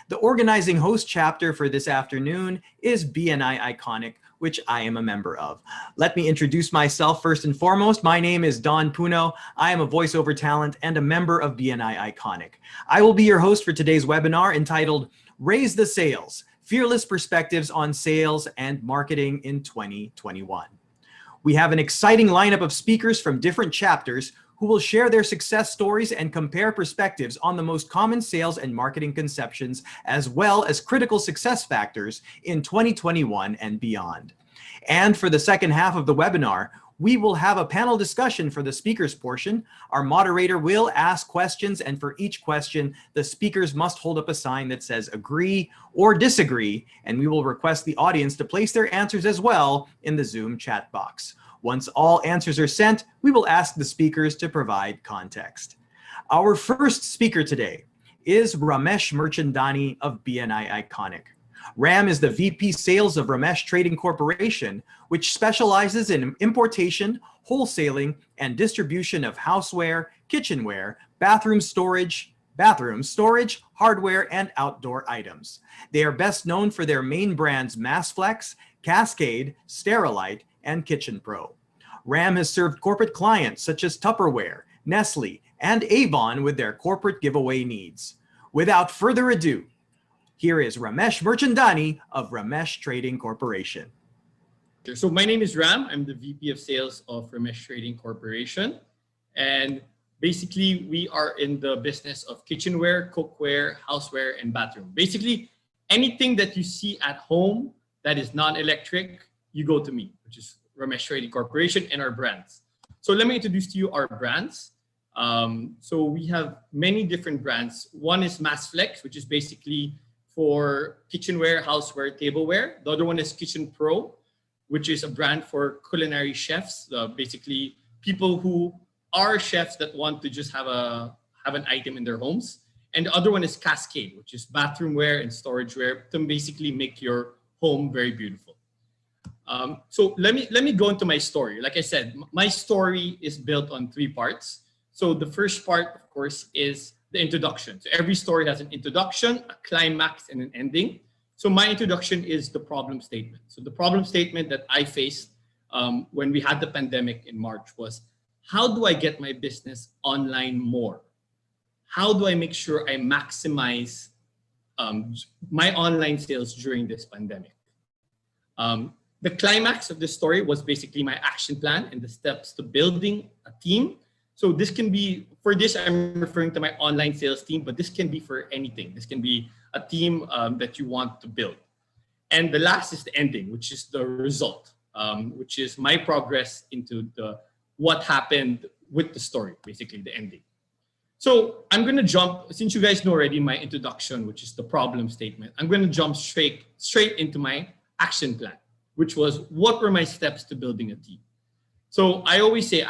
The organizing host chapter for this afternoon is BNI Iconic, which I am a member of. Let me introduce myself first and foremost. My name is Don Puno. I am a voiceover talent and a member of BNI Iconic. I will be your host for today's webinar entitled Raise the Sales, Fearless Perspectives on Sales and Marketing in 2021. We have an exciting lineup of speakers from different chapters who will share their success stories and compare perspectives on the most common sales and marketing conceptions, as well as critical success factors in 2021 and beyond. And for the second half of the webinar, we will have a panel discussion for the speakers portion. Our moderator will ask questions, and for each question, the speakers must hold up a sign that says agree or disagree, and we will request the audience to place their answers as well in the Zoom chat box. Once all answers are sent, we will ask the speakers to provide context. Our first speaker today is Ramesh Merchandani of BNI Iconic. Ram is the VP Sales of Ramesh Trading Corporation, which specializes in importation, wholesaling, and distribution of houseware, kitchenware, bathroom storage, hardware, and outdoor items. They are best known for their main brands MassFlex, Cascade, Sterilite, and Kitchen Pro. Ram has served corporate clients such as Tupperware, Nestle, and Avon with their corporate giveaway needs. Without further ado, here is Ramesh Merchandani of Ramesh Trading Corporation. So my name is Ram. I'm the VP of Sales of Ramesh Trading Corporation. And basically, we are in the business of kitchenware, cookware, houseware, and bathroom. Basically, anything that you see at home that is non-electric, you go to me, which is Ramesh Trading Corporation and our brands. So let me introduce to you our brands. So we have many different brands. One is MassFlex, which is basically for kitchenware, houseware, tableware. The other one is Kitchen Pro, which is a brand for culinary chefs, basically people who are chefs that want to just have an item in their homes. And the other one is Cascade, which is bathroomware and storageware to basically make your home very beautiful. So let me go into my story. Like I said, my story is built on three parts. So the first part, of course, is the introduction. So every story has an introduction, a climax, and an ending. So my introduction is the problem statement. So the problem statement that I faced when we had the pandemic in March was, how do I get my business online more? How do I make sure I maximize my online sales during this pandemic? The climax of this story was basically my action plan and the steps to building a team. So this can be, for this, I'm referring to my online sales team, but this can be for anything. This can be a team that you want to build. And the last is the ending, which is the result, which is my progress into what happened with the story, basically the ending. So I'm going to jump, since you guys know already my introduction, which is the problem statement, I'm going to jump straight into my action plan, which was what were my steps to building a team. So I always say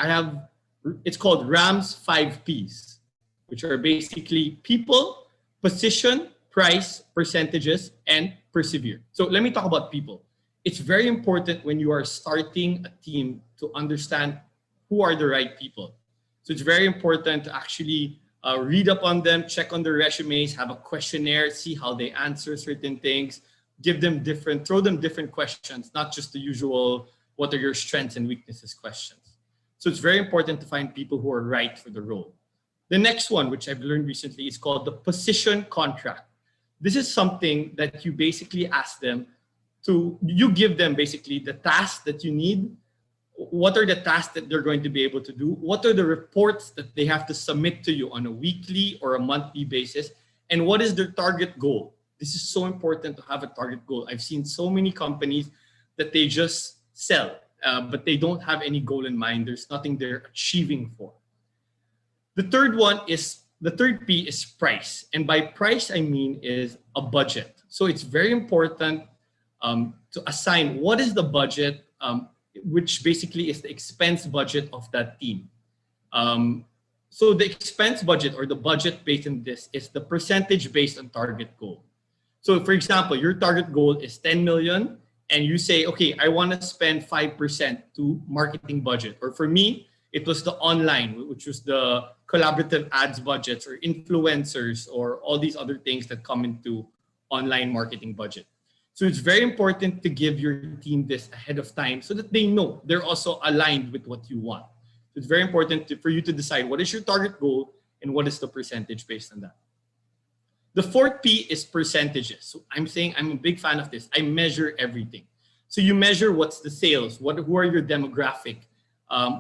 it's called Ram's 5 Ps, which are basically people, position, price, percentages, and persevere. So let me talk about people. It's very important when you are starting a team to understand who are the right people. So it's very important to actually read up on them, check on their resumes, have a questionnaire, see how they answer certain things, throw them different questions, not just the usual, what are your strengths and weaknesses questions. So it's very important to find people who are right for the role. The next one, which I've learned recently, is called the position contract. This is something that you basically ask them you give them basically the tasks that you need. What are the tasks that they're going to be able to do? What are the reports that they have to submit to you on a weekly or a monthly basis? And what is their target goal? This is so important to have a target goal. I've seen so many companies that they just sell, but they don't have any goal in mind. There's nothing they're achieving for. The third P is price. And by price, I mean is a budget. So it's very important to assign what is the budget, which basically is the expense budget of that team. So the expense budget or the budget based on this is the percentage based on target goal. So for example, your target goal is 10 million and you say, okay, I want to spend 5% to marketing budget. Or for me, it was the online, which was the collaborative ads budgets or influencers or all these other things that come into online marketing budget. So it's very important to give your team this ahead of time so that they know they're also aligned with what you want. So it's very important for you to decide what is your target goal and what is the percentage based on that. The fourth P is percentages. So I'm saying I'm a big fan of this. I measure everything. So you measure what's the sales, who are your demographic,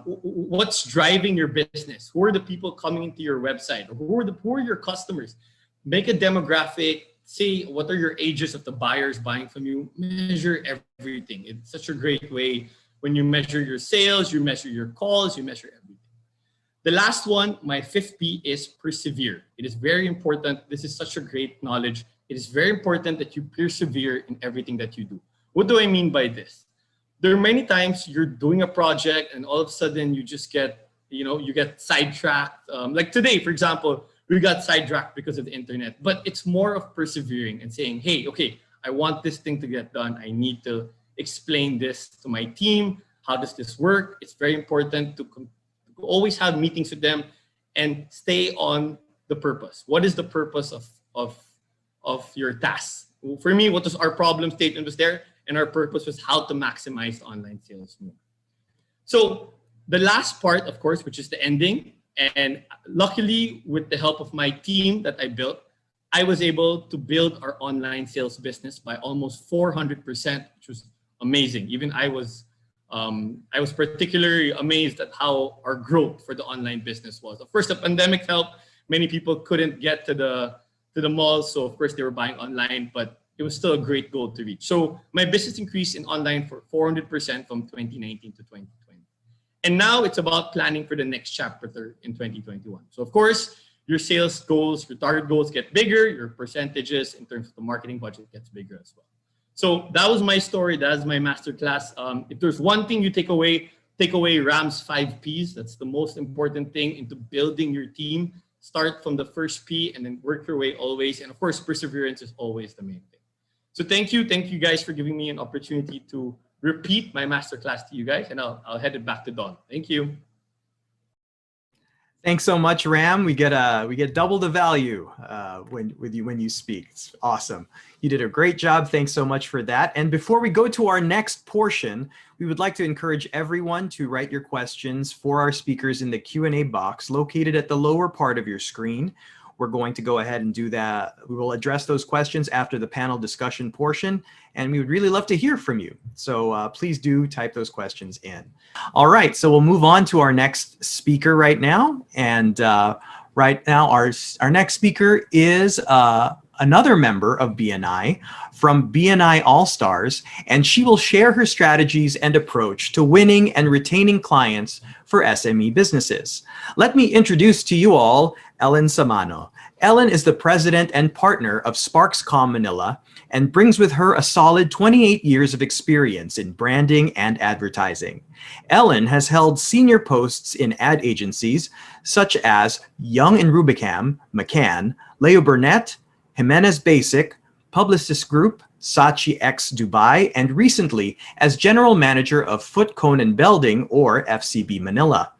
what's driving your business, who are the people coming into your website, who are your customers. Make a demographic, say what are your ages of the buyers buying from you, measure everything. It's such a great way when you measure your sales, you measure your calls, you measure everything. The last one, my fifth P, is persevere. It is very important. This is such a great knowledge. It is very important that you persevere in everything that you do. What do I mean by this? There are many times you're doing a project and all of a sudden you just get, you get sidetracked. Like today, for example, we got sidetracked because of the internet, but it's more of persevering and saying, hey, okay, I want this thing to get done. I need to explain this to my team. How does this work? It's very important to always have meetings with them and stay on the purpose. What is the purpose of your task? For me, what was our problem statement was there, and our purpose was how to maximize online sales more. So the last part, of course, which is the ending, and luckily with the help of my team that I built, I was able to build our online sales business by almost 400%, which was amazing. Even I was particularly amazed at how our growth for the online business was. Of course, the pandemic helped. Many people couldn't get to the malls, so of course they were buying online, but it was still a great goal to reach. So my business increased in online for 400% from 2019 to 2020. And now it's about planning for the next chapter in 2021. So of course, your sales goals, your target goals get bigger, your percentages in terms of the marketing budget gets bigger as well. So that was my story. That's my masterclass. If there's one thing you take away Ram's 5 Ps. That's the most important thing into building your team. Start from the first P and then work your way always. And of course, perseverance is always the main thing. So thank you guys for giving me an opportunity to repeat my masterclass to you guys, and I'll head it back to Don. Thank you. Thanks so much, Ram. We get double the value when you speak. It's awesome. You did a great job. Thanks so much for that. And before we go to our next portion, we would like to encourage everyone to write your questions for our speakers in the Q&A box located at the lower part of your screen. We're going to go ahead and do that. We will address those questions after the panel discussion portion, and we would really love to hear from you. So please do type those questions in. All right, so we'll move on to our next speaker right now. And right now, our next speaker is another member of BNI from BNI All-Stars, and she will share her strategies and approach to winning and retaining clients for SME businesses. Let me introduce to you all Ellen Semano. Ellen is the president and partner of Sparks.com Manila and brings with her a solid 28 years of experience in branding and advertising. Ellen has held senior posts in ad agencies such as Young and Rubicam, McCann, Leo Burnett, Jimenez Basic, Publicis Group, Saatchi X Dubai, and recently as general manager of Foot Cone and Belding, or FCB Manila.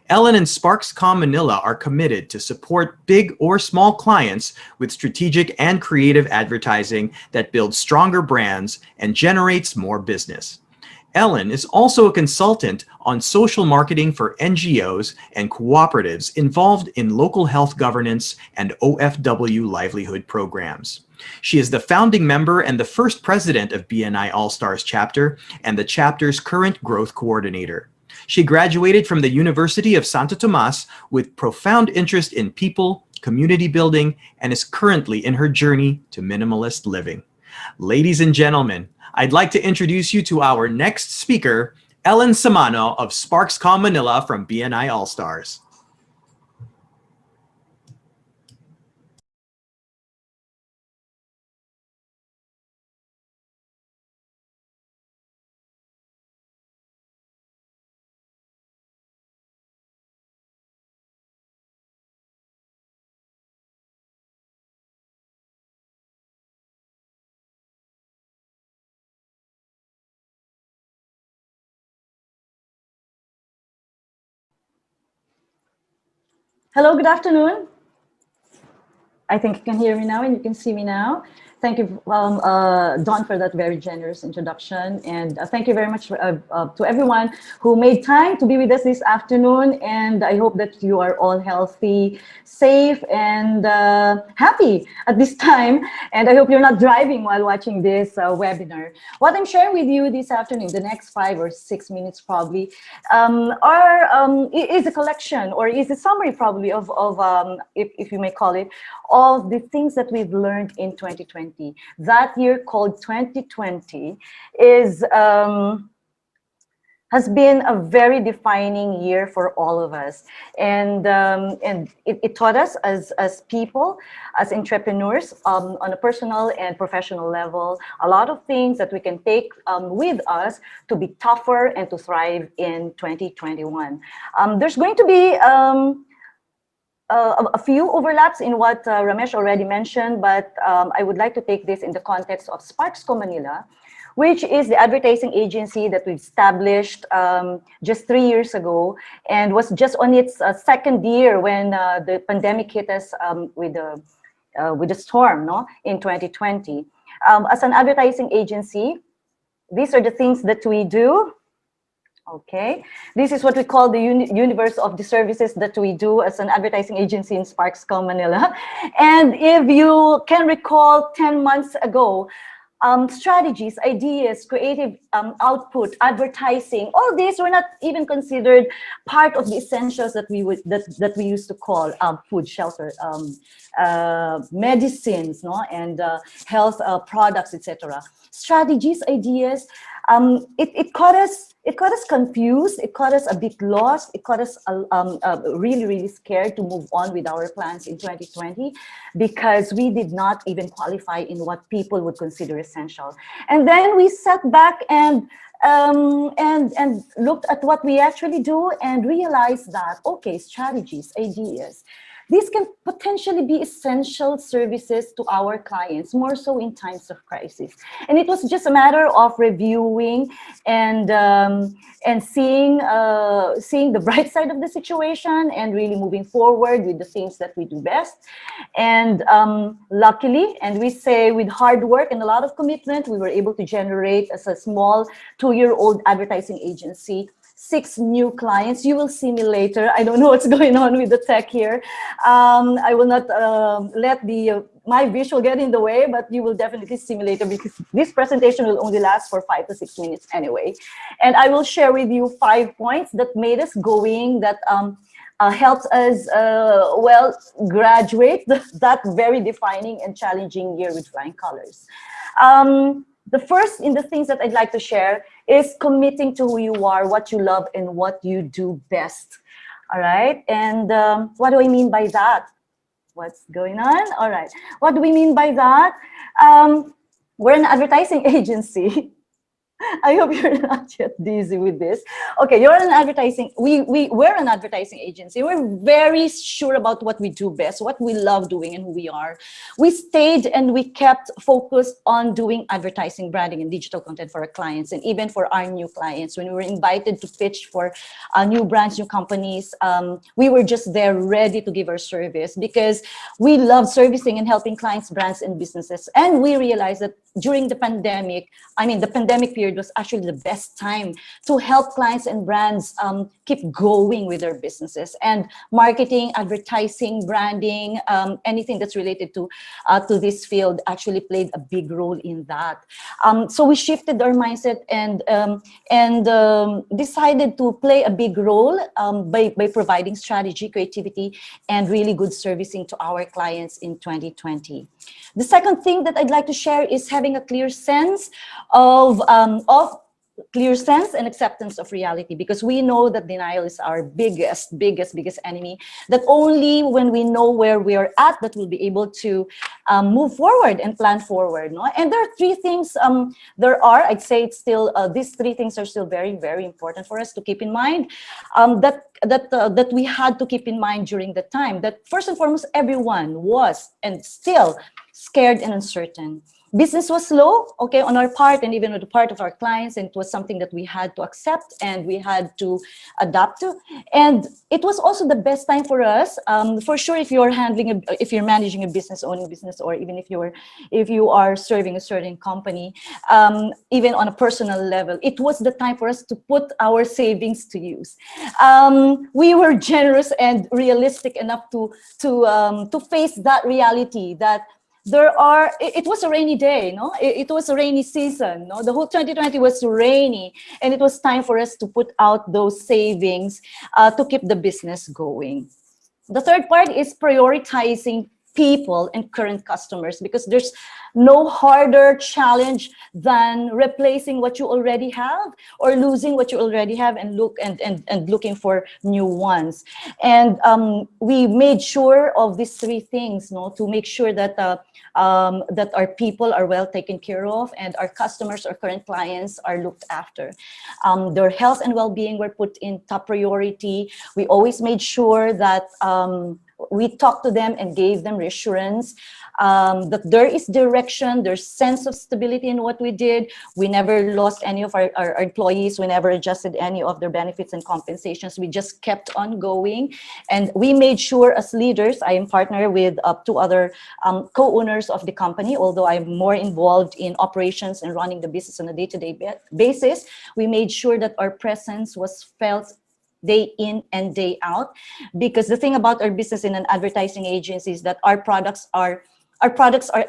Ellen and Sparks.com Manila are committed to support big or small clients with strategic and creative advertising that builds stronger brands and generates more business. Ellen is also a consultant on social marketing for NGOs and cooperatives involved in local health governance and OFW livelihood programs. She is the founding member and the first president of BNI All-Stars chapter and the chapter's current growth coordinator. She graduated from the University of Santo Tomas with profound interest in people, community building, and is currently in her journey to minimalist living. Ladies and gentlemen, I'd like to introduce you to our next speaker, Ellen Semano of Sparks.com Manila from BNI All-Stars. Hello, good afternoon. I think you can hear me now and you can see me now. Thank you, Don, for that very generous introduction. And thank you very much to everyone who made time to be with us this afternoon. And I hope that you are all healthy, safe, and happy at this time. And I hope you're not driving while watching this webinar. What I'm sharing with you this afternoon, the next 5 or 6 minutes probably, is a collection, or is a summary probably of if you may call it, of the things that we've learned in 2020. That year called 2020 has been a very defining year for all of us, and it taught us as people, as entrepreneurs, on a personal and professional level, a lot of things that we can take with us to be tougher and to thrive in 2021. There's going to be a few overlaps in what Ramesh already mentioned, but I would like to take this in the context of Sparksco Manila, which is the advertising agency that we established just 3 years ago, and was just on its second year when the pandemic hit us with the storm, no, in 2020. As an advertising agency, these are the things that we do. Okay, this is what we call the universe of the services that we do as an advertising agency in Sparksco Manila. And if you can recall 10 months ago, strategies, ideas, creative output, advertising, all these were not even considered part of the essentials that we used to call food, shelter, medicines, no, and health products, etc. Strategies, ideas. It caught us confused. It caught us a bit lost. It caught us really scared to move on with our plans in 2020 because we did not even qualify in what people would consider essential. And then we sat back and looked at what we actually do and realized that, okay, strategies, ideas, these can potentially be essential services to our clients, more so in times of crisis. And it was just a matter of reviewing and seeing the bright side of the situation and really moving forward with the things that we do best. And luckily, and we say with hard work and a lot of commitment, we were able to generate, as a small 2-year-old advertising agency, 6 new clients. You will see me later. I don't know what's going on with the tech here. I will not let my visual get in the way, but you will definitely see me later because this presentation will only last for 5 to 6 minutes anyway. And I will share with you 5 points that made us going, that helped us, graduate that very defining and challenging year with flying colors. The first in the things that I'd like to share is committing to who you are, what you love, and what you do best. All right. And what do I mean by that? What's going on? All right. What do we mean by that? We're an advertising agency. I hope you're not yet dizzy with this. Okay, you're an advertising. We're an advertising agency. We're very sure about what we do best, what we love doing, and who we are. We stayed and we kept focused on doing advertising, branding, and digital content for our clients, and even for our new clients. When we were invited to pitch for new brands, new companies, we were just there ready to give our service because we love servicing and helping clients, brands, and businesses. And we realized that during the pandemic, the pandemic period was actually the best time to help clients and brands keep going with their businesses. And marketing, advertising, branding, anything that's related to this field actually played a big role in that. So we shifted our mindset and decided to play a big role by providing strategy, creativity, and really good servicing to our clients in 2020. The second thing that I'd like to share is having a clear sense and acceptance of reality, because we know that denial is our biggest enemy, that only when we know where we are at that we'll be able to move forward and plan forward. No? And there are 3 things, I'd say it's still, these 3 things are still very, very important for us to keep in mind, that we had to keep in mind during the time, that first and foremost, everyone was and still scared and uncertain. Business was slow, okay, on our part and even on the part of our clients, and it was something that we had to accept and we had to adapt to. And it was also the best time for us, for sure. If you're if you're managing a business, owning a business, or even if you are serving a certain company, even on a personal level, it was the time for us to put our savings to use. We were generous and realistic enough to face that reality that it was a rainy day, no? It was a rainy season, no? The whole 2020 was rainy, and it was time for us to put out those savings to keep the business going. The third part is prioritizing people and current customers, because there's no harder challenge than replacing what you already have or losing what you already have and looking for new ones. And we made sure of these three things, no, to make sure that that our people are well taken care of and our customers or current clients are looked after. Their health and well-being were put in top priority. We always made sure that we talked to them and gave them reassurance that there is direction, there's sense of stability in what we did. We never lost any of our employees. We never adjusted any of their benefits and compensations. We just kept on going. And we made sure as leaders, I am partnered with two other co-owners of the company, although I'm more involved in operations and running the business on a day-to-day basis. We made sure that our presence was felt day in and day out, because the thing about our business in an advertising agency is that our products are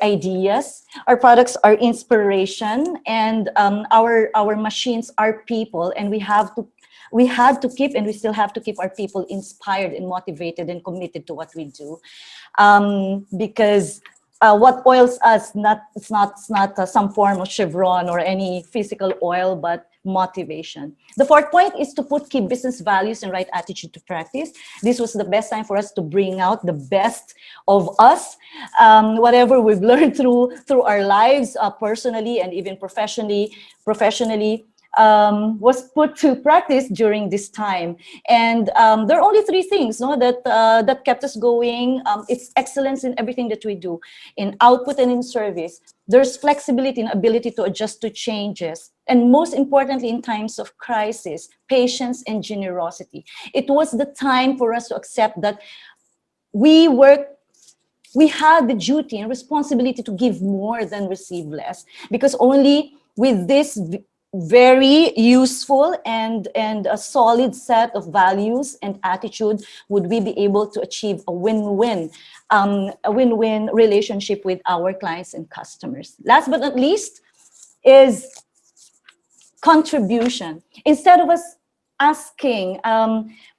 ideas, our products are inspiration, and our machines are people, and we had to keep, and we still have to keep our people inspired and motivated and committed to what we do, because what oils us, it's not some form of chevron or any physical oil, but motivation. The fourth point is to put key business values and right attitude to practice. This was the best time for us to bring out the best of us. Whatever we've learned through our lives, personally and even professionally, was put to practice during this time. And there are only three things, no, that kept us going. It's excellence in everything that we do, in output and in service. There's flexibility and ability to adjust to changes. And most importantly, in times of crisis, patience and generosity. It was the time for us to accept that we had the duty and responsibility to give more than receive less, because only with this very useful and a solid set of values and attitude would we be able to achieve a win-win relationship with our clients and customers. Last but not least is contribution. Instead of us asking,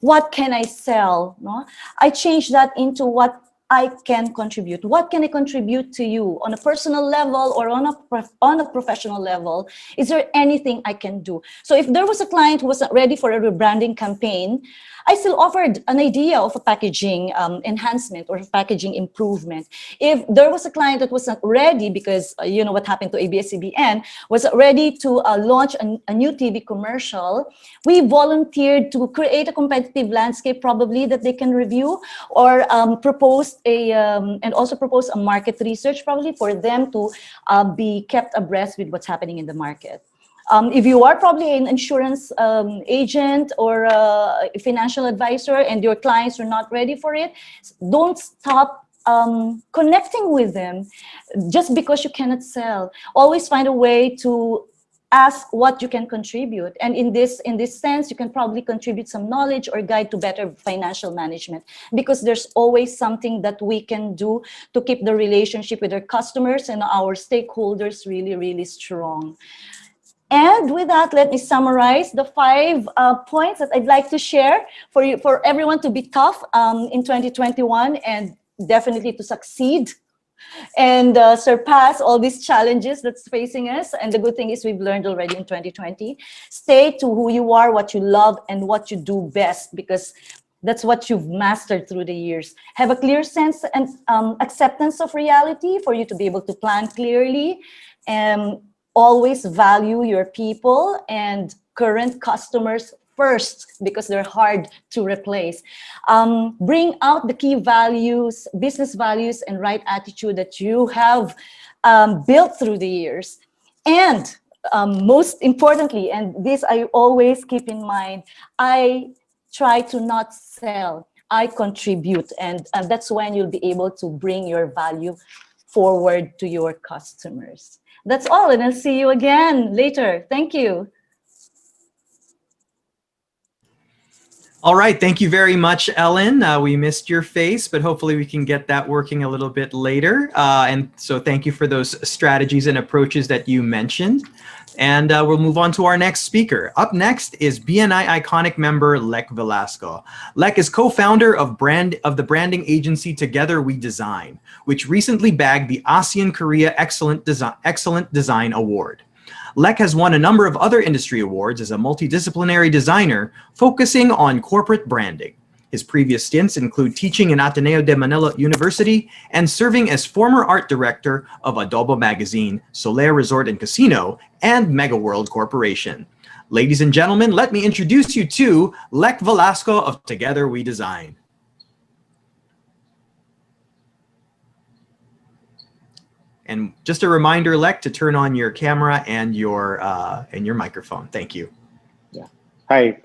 what can I sell? No? I changed that into what I can contribute. What can I contribute to you on a personal level or on a professional level? Is there anything I can do? So if there was a client who wasn't ready for a rebranding campaign, I still offered an idea of a packaging enhancement or packaging improvement. If there was a client that wasn't ready because you know what happened to ABS-CBN, was ready to launch a new TV commercial, we volunteered to create a competitive landscape probably that they can review, or propose a market research probably for them to be kept abreast with what's happening in the market. If you are probably an insurance agent or a financial advisor and your clients are not ready for it, don't stop connecting with them just because you cannot sell. Always find a way to ask what you can contribute. And in this sense, you can probably contribute some knowledge or guide to better financial management, because there's always something that we can do to keep the relationship with our customers and our stakeholders really, really strong. And with that, let me summarize the 5 points that I'd like to share for everyone to be tough in 2021 and definitely to succeed and surpass all these challenges that's facing us. And the good thing is we've learned already in 2020. Stay to who you are, what you love, and what you do best, because that's what you've mastered through the years. Have a clear sense and acceptance of reality for you to be able to plan clearly. Always value your people and current customers first because they're hard to replace. Bring out the key values, business values, and right attitude that you have built through the years. And most importantly, and this I always keep in mind, I try to not sell, I contribute. And that's when you'll be able to bring your value forward to your customers. That's all, and I'll see you again later. Thank you. All right, thank you very much, Ellen. We missed your face, but hopefully we can get that working a little bit later. And so thank you for those strategies and approaches that you mentioned. And we'll move on to our next speaker. Up next is BNI Iconic member Lek Velasco. Lek is co-founder of the branding agency Together We Design, which recently bagged the ASEAN Korea Excellent Design Award. Lek has won a number of other industry awards as a multidisciplinary designer focusing on corporate branding. His previous stints include teaching in Ateneo de Manila University and serving as former art director of Adobo Magazine, Soler Resort and Casino, and Mega World Corporation. Ladies and gentlemen, let me introduce you to Lek Velasco of Together We Design. And just a reminder, Lek, to turn on your camera and your microphone. Thank you. Yeah. Hi.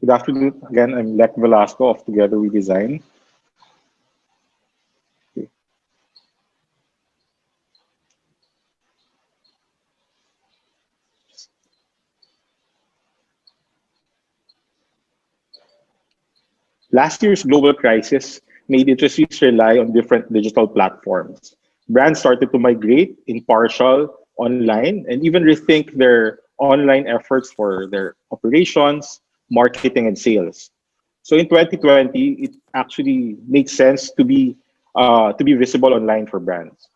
Good afternoon. Again, I'm Lek Velasco of Together We Design. Okay. Last year's global crisis made industries rely on different digital platforms. Brands started to migrate in partial online and even rethink their online efforts for their operations, marketing, and sales. So in 2020, it actually makes sense to be visible online for brands.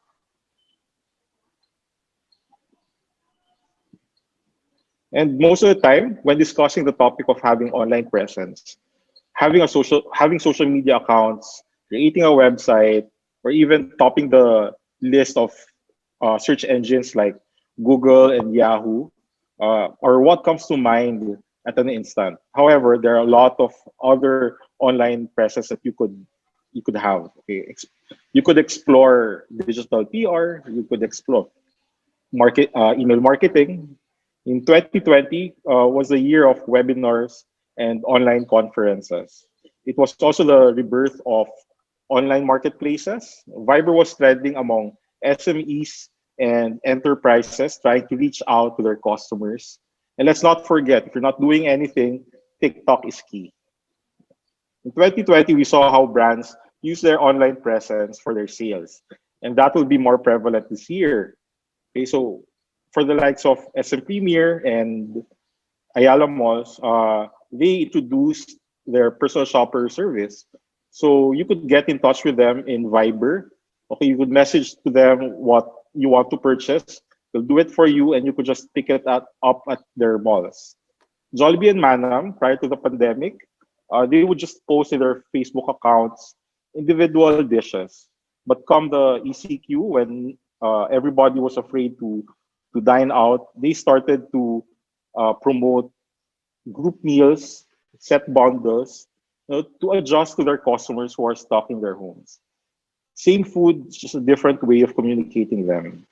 And most of the time, when discussing the topic of having online presence, having social media accounts, creating a website, or even topping the list of search engines like Google and Yahoo, or what comes to mind at an instant. However, there are a lot of other online presence that you could have. Okay, you could explore digital PR. You could explore email marketing. In 2020 was the year of webinars and online conferences. It was also the rebirth of online marketplaces. Viber was trending among SMEs and enterprises trying to reach out to their customers. And let's not forget, if you're not doing anything, TikTok is key. In 2020, we saw how brands use their online presence for their sales. And that will be more prevalent this year. Okay, so for the likes of SM Premier and Ayala Malls, they introduced their personal shopper service. So you could get in touch with them in Viber. Okay, you could message to them what you want to purchase. They'll do it for you, and you could just pick it up at their malls. Jollibee and Manam, prior to the pandemic, they would just post in their Facebook accounts individual dishes. But come the ECQ, when everybody was afraid to dine out, they started to promote group meals, set bundles, to adjust to their customers who are stuck in their homes. Same food, it's just a different way of communicating them.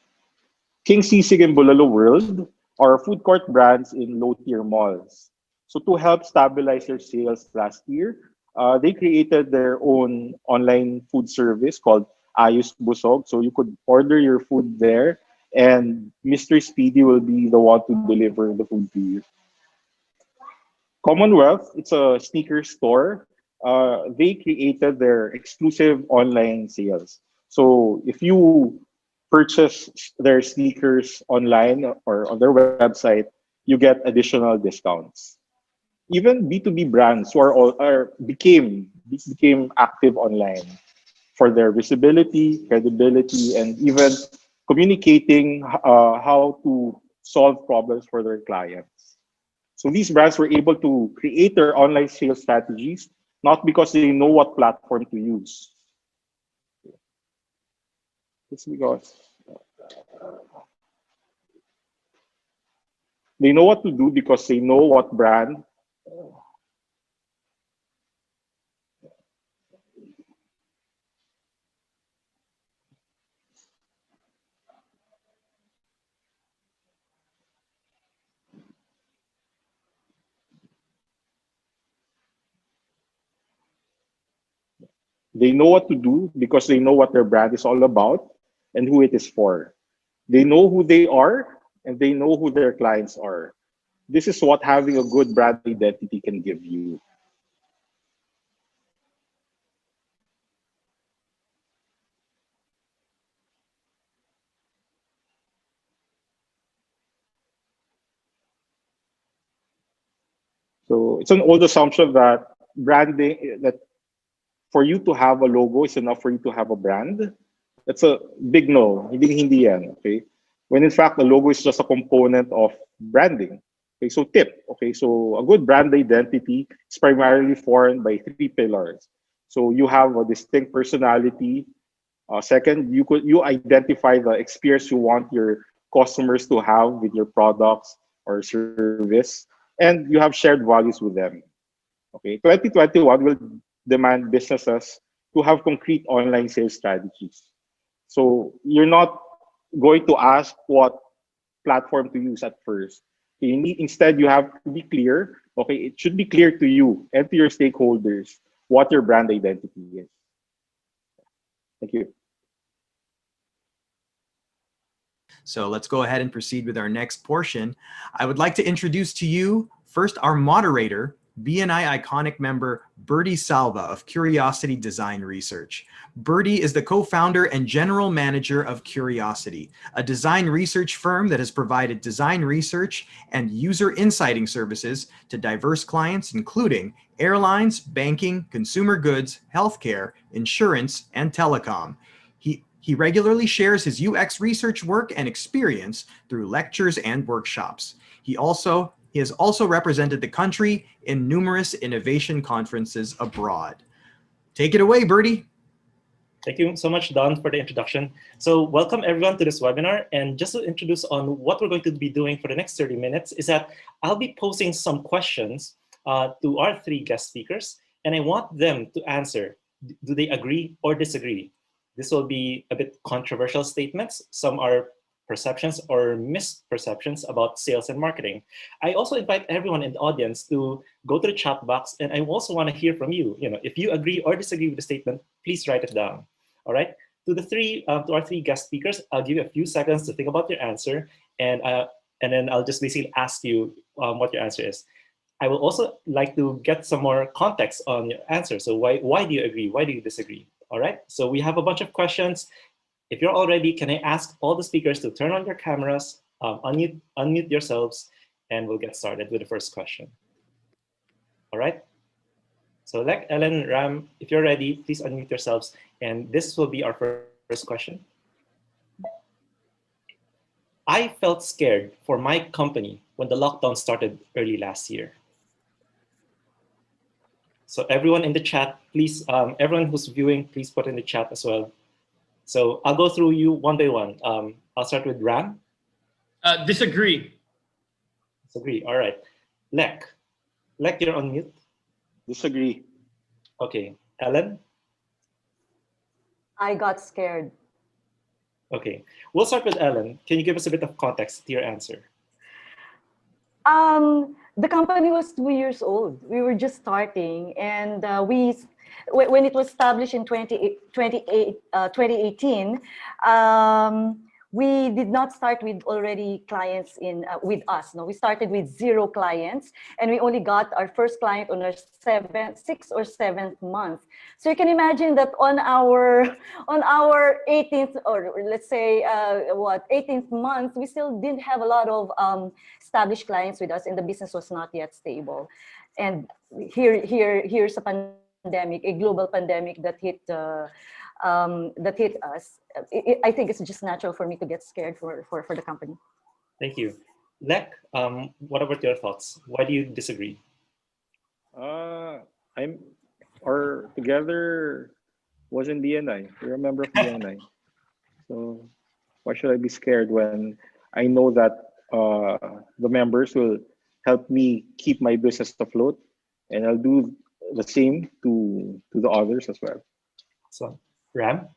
King Sisig and Bulalo World are food court brands in low-tier malls. So to help stabilize their sales last year, they created their own online food service called Ayos Busog. So you could order your food there, and Mr. Speedy will be the one to deliver the food to you. Commonwealth, it's a sneaker store. They created their exclusive online sales. So if you purchase their sneakers online or on their website, you get additional discounts. Even B2B brands who became active online for their visibility, credibility, and even communicating how to solve problems for their clients. So these brands were able to create their online sales strategies not because they know what platform to use. It's because They know what to do because they know what brand. They know what to do because they know what their brand is all about and who it is for. They know who they are and they know who their clients are. This is what having a good brand identity can give you. So it's an old assumption that branding, that for you to have a logo is enough for you to have a brand. That's a big no. Hindi yan, okay? When in fact, the logo is just a component of branding. Okay, so tip. Okay, so a good brand identity is primarily formed by three pillars. So you have a distinct personality. Second, you identify the experience you want your customers to have with your products or service, and you have shared values with them. Okay, 2021 will demand businesses to have concrete online sales strategies. So you're not going to ask what platform to use at first. Instead, you have to be clear. Okay, it should be clear to you and to your stakeholders what your brand identity is. Thank you. So let's go ahead and proceed with our next portion. I would like to introduce to you first our moderator, BNI Iconic member Birdie Salva of Curiosity Design Research. Birdie is the co-founder and general manager of Curiosity, a design research firm that has provided design research and user insighting services to diverse clients, including airlines, banking, consumer goods, healthcare, insurance, and telecom. He regularly shares his UX research work and experience through lectures and workshops. He has also represented the country in numerous innovation conferences abroad. Take it away, Birdie. Thank you so much, Don, for the introduction. So welcome everyone to this webinar. And just to introduce on what we're going to be doing for the next 30 minutes is that I'll be posing some questions to our three guest speakers, and I want them to answer, do they agree or disagree? This will be a bit controversial statements. Some are perceptions or misperceptions about sales and marketing. I also invite everyone in the audience to go to the chat box, and I also want to hear from you. If you agree or disagree with the statement, please write it down. All right. To our three guest speakers, I'll give you a few seconds to think about your answer, and then I'll just basically ask you what your answer is. I will also like to get some more context on your answer. So why do you agree? Why do you disagree? All right. So we have a bunch of questions. If you're all ready, can I ask all the speakers to turn on their cameras, unmute yourselves, and we'll get started with the first question. All right. So Lek, Ellen, Ram, if you're ready, please unmute yourselves. And this will be our first question. I felt scared for my company when the lockdown started early last year. So everyone in the chat, please, everyone who's viewing, please put in the chat as well. So I'll go through you one by one. I'll start with Ram. Disagree. Disagree. All right. Lek, you're on mute. Disagree. Okay. Ellen? I got scared. Okay. We'll start with Ellen. Can you give us a bit of context to your answer? The company was 2 years old. We were just starting, and when it was established in 2018, we did not start with already clients with us. No, we started with 0 clients, and we only got our first client on our 6th or 7th month. So you can imagine that on our 18th, or let's say 18th month, we still didn't have a lot of established clients with us, and the business was not yet stable. And here's a pandemic, a global pandemic that hit us. I think it's just natural for me to get scared for the company. Thank you. Lek, what about your thoughts? Why do you disagree? Our together was in BNI. You're a member of BNI. So why should I be scared when I know that the members will help me keep my business afloat, and I'll do the same to the others as well. So, Ram?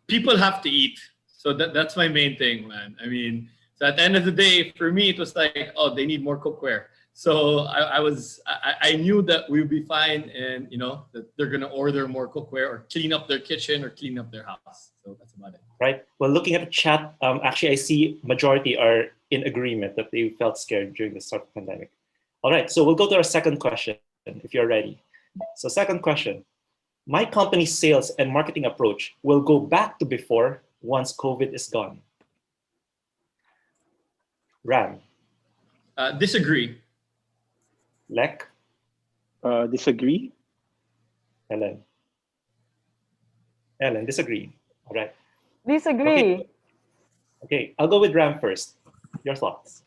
People have to eat. So that's my main thing, man. I mean, so at the end of the day, for me, it was like, oh, they need more cookware. So I knew that we would be fine, and that they're gonna order more cookware or clean up their kitchen or clean up their house. So that's about it. Right. Well, looking at the chat, actually, I see majority are in agreement that they felt scared during the start of the pandemic. All right. So we'll go to our second question, if you're ready. So second question. My company's sales and marketing approach will go back to before once COVID is gone. Ram? Disagree. Lek? Disagree. Ellen? Ellen, disagree. All right. Disagree. Okay, I'll go with Ram first. Your thoughts?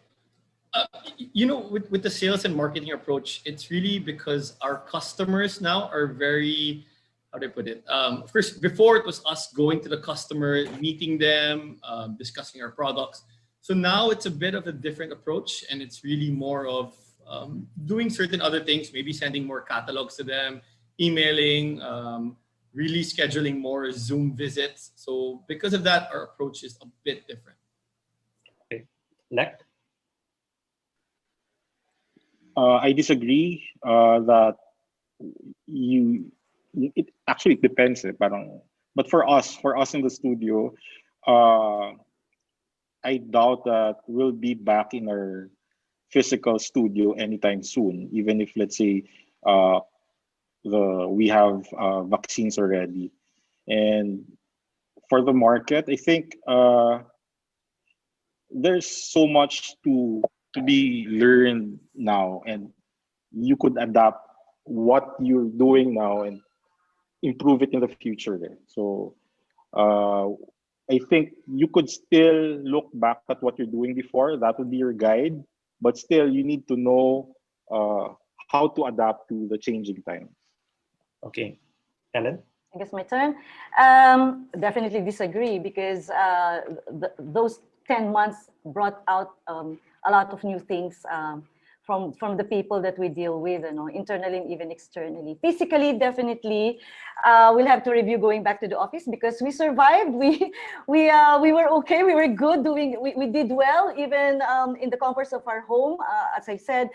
With the sales and marketing approach, it's really because our customers now are very, how do I put it? First, before it was us going to the customer, meeting them, discussing our products. So now it's a bit of a different approach, and it's really more of doing certain other things, maybe sending more catalogs to them, emailing, really scheduling more Zoom visits. So because of that, our approach is a bit different. Okay. Lek? I disagree that it actually depends. But for us in the studio, I doubt that we'll be back in our physical studio anytime soon, even if, let's say, we have vaccines already. And for the market, I think there's so much to be learned now, and you could adapt what you're doing now and improve it in the future there. So I think you could still look back at what you're doing before. That would be your guide, but still you need to know how to adapt to the changing times. Okay. Ellen? I guess my turn. Definitely disagree, because those 10 months brought out a lot of new things from the people that we deal with, internally and even externally. Physically, definitely, we'll have to review going back to the office, because we survived. We were okay. We were good. We did well, even in the comforts of our home. As I said,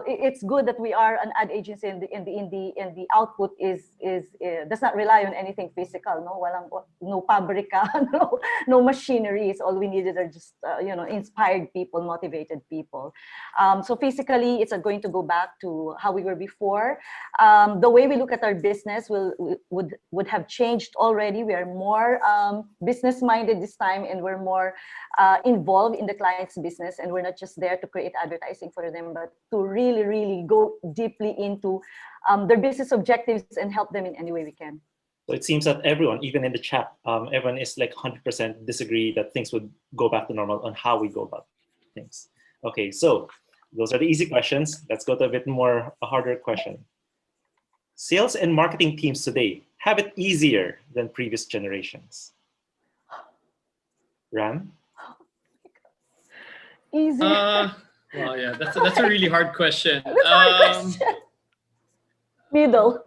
it's good that we are an ad agency, and the output does not rely on anything physical. No pabrika, no machineries. All we needed are just inspired people, motivated people. So physically, it's going to go back to how we were before. The way we look at our business would have changed already. We are more business minded this time, and we're more involved in the client's business, and we're not just there to create advertising for them, but to really go deeply into their business objectives and help them in any way we can. So it seems that everyone, even in the chat, everyone is like 100% disagree that things would go back to normal on how we go about things. Okay, so those are the easy questions. Let's go to a bit more a harder question. Sales and marketing teams today have it easier than previous generations. Ram? Easier. Well, yeah, that's a really hard question. That's a hard question. Middle.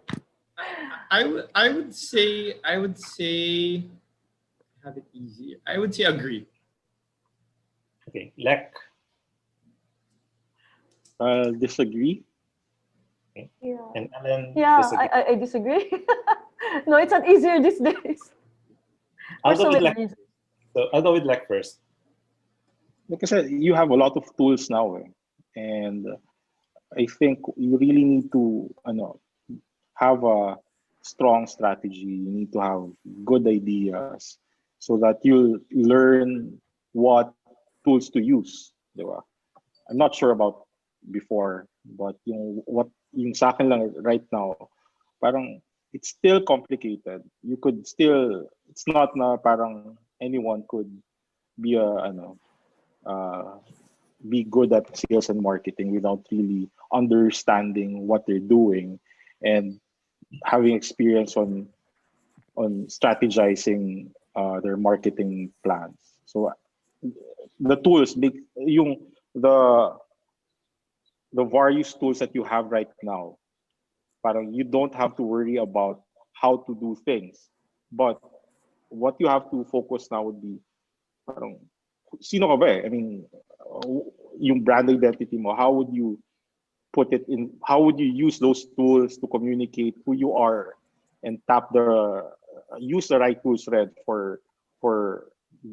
I would say have it easy. I would say agree. Okay, Lek? Disagree. Okay. Yeah. And Ellen? Yeah, Disagree. I disagree. No, it's not easier these days. I'll go So with many Lek. reasons. So I'll go with Lek first. Like I said, you have a lot of tools now, and I think you really need to have a strong strategy. You need to have good ideas so that you'll learn what tools to use. Diba? I'm not sure about before, but yung sa akin lang right now, parang it's still complicated. You could still, it's not na parang anyone could be be good at sales and marketing without really understanding what they're doing and having experience on strategizing their marketing plans. So the tools, the the various tools that you have right now, parang you don't have to worry about how to do things. But what you have to focus now would be, parang, sino ka ba eh? I mean, yung brand identity mo, how would you put it in, how would you use those tools to communicate who you are and use the right tools, Red, for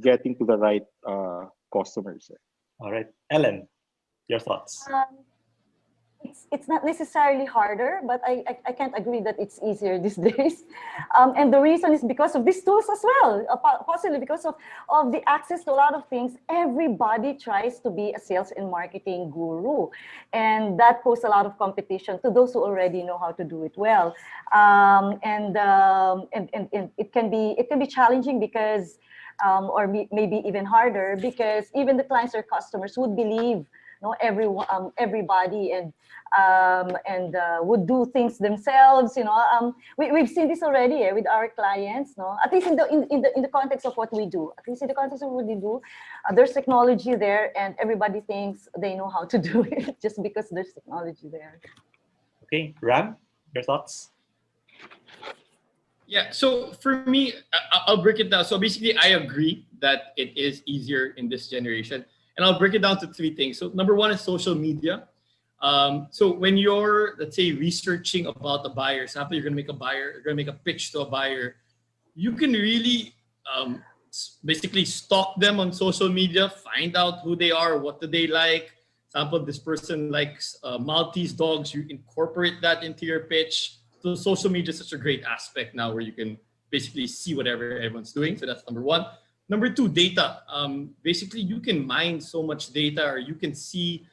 getting to the right customers. All right, Ellen, your thoughts. It's not necessarily harder, but I can't agree that it's easier these days. And the reason is because of these tools as well, possibly because of the access to a lot of things. Everybody tries to be a sales and marketing guru. And that poses a lot of competition to those who already know how to do it well. And it can be challenging because, or maybe even harder, because even the clients or customers would believe everybody and would do things themselves. We've seen this already with our clients. At least in the context of what we do. At least in the context of what we do, there's technology there, and everybody thinks they know how to do it just because there's technology there. Okay, Ram, your thoughts? Yeah, so for me, I'll break it down. So basically, I agree that it is easier in this generation. And I'll break it down to three things. So number one is social media. So when you're, let's say, researching about a buyer, example, you're going to make a pitch to a buyer, you can really basically stalk them on social media, find out who they are, what do they like. Example, this person likes Maltese dogs. You incorporate that into your pitch. So social media is such a great aspect now where you can basically see whatever everyone's doing. So that's number one. Number two, data. Basically, you can mine so much data, or you can see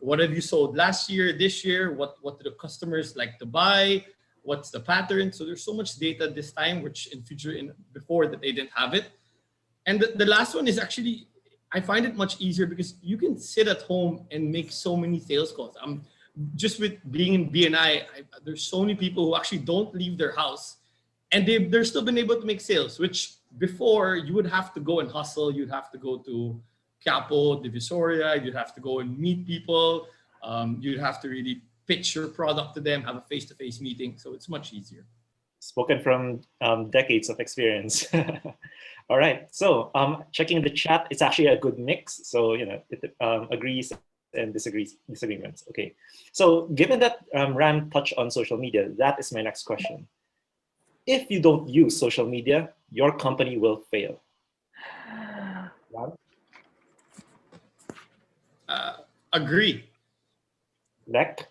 what have you sold last year, this year, what do the customers like to buy, what's the pattern. So there's so much data this time, which before that they didn't have it. And the last one is actually, I find it much easier because you can sit at home and make so many sales calls. Just with being in BNI, there's so many people who actually don't leave their house, and they're still been able to make sales, which before you would have to go and hustle. You'd have to go to Capo, Divisoria. You'd have to go and meet people. You'd have to really pitch your product to them, have a face-to-face meeting. So it's much easier. Spoken from decades of experience. All right, so checking the chat, it's actually a good mix. So, it agrees and disagreements. Okay, so given that Ram touched on social media, that is my next question. If you don't use social media, your company will fail. Ram? Agree. Lek?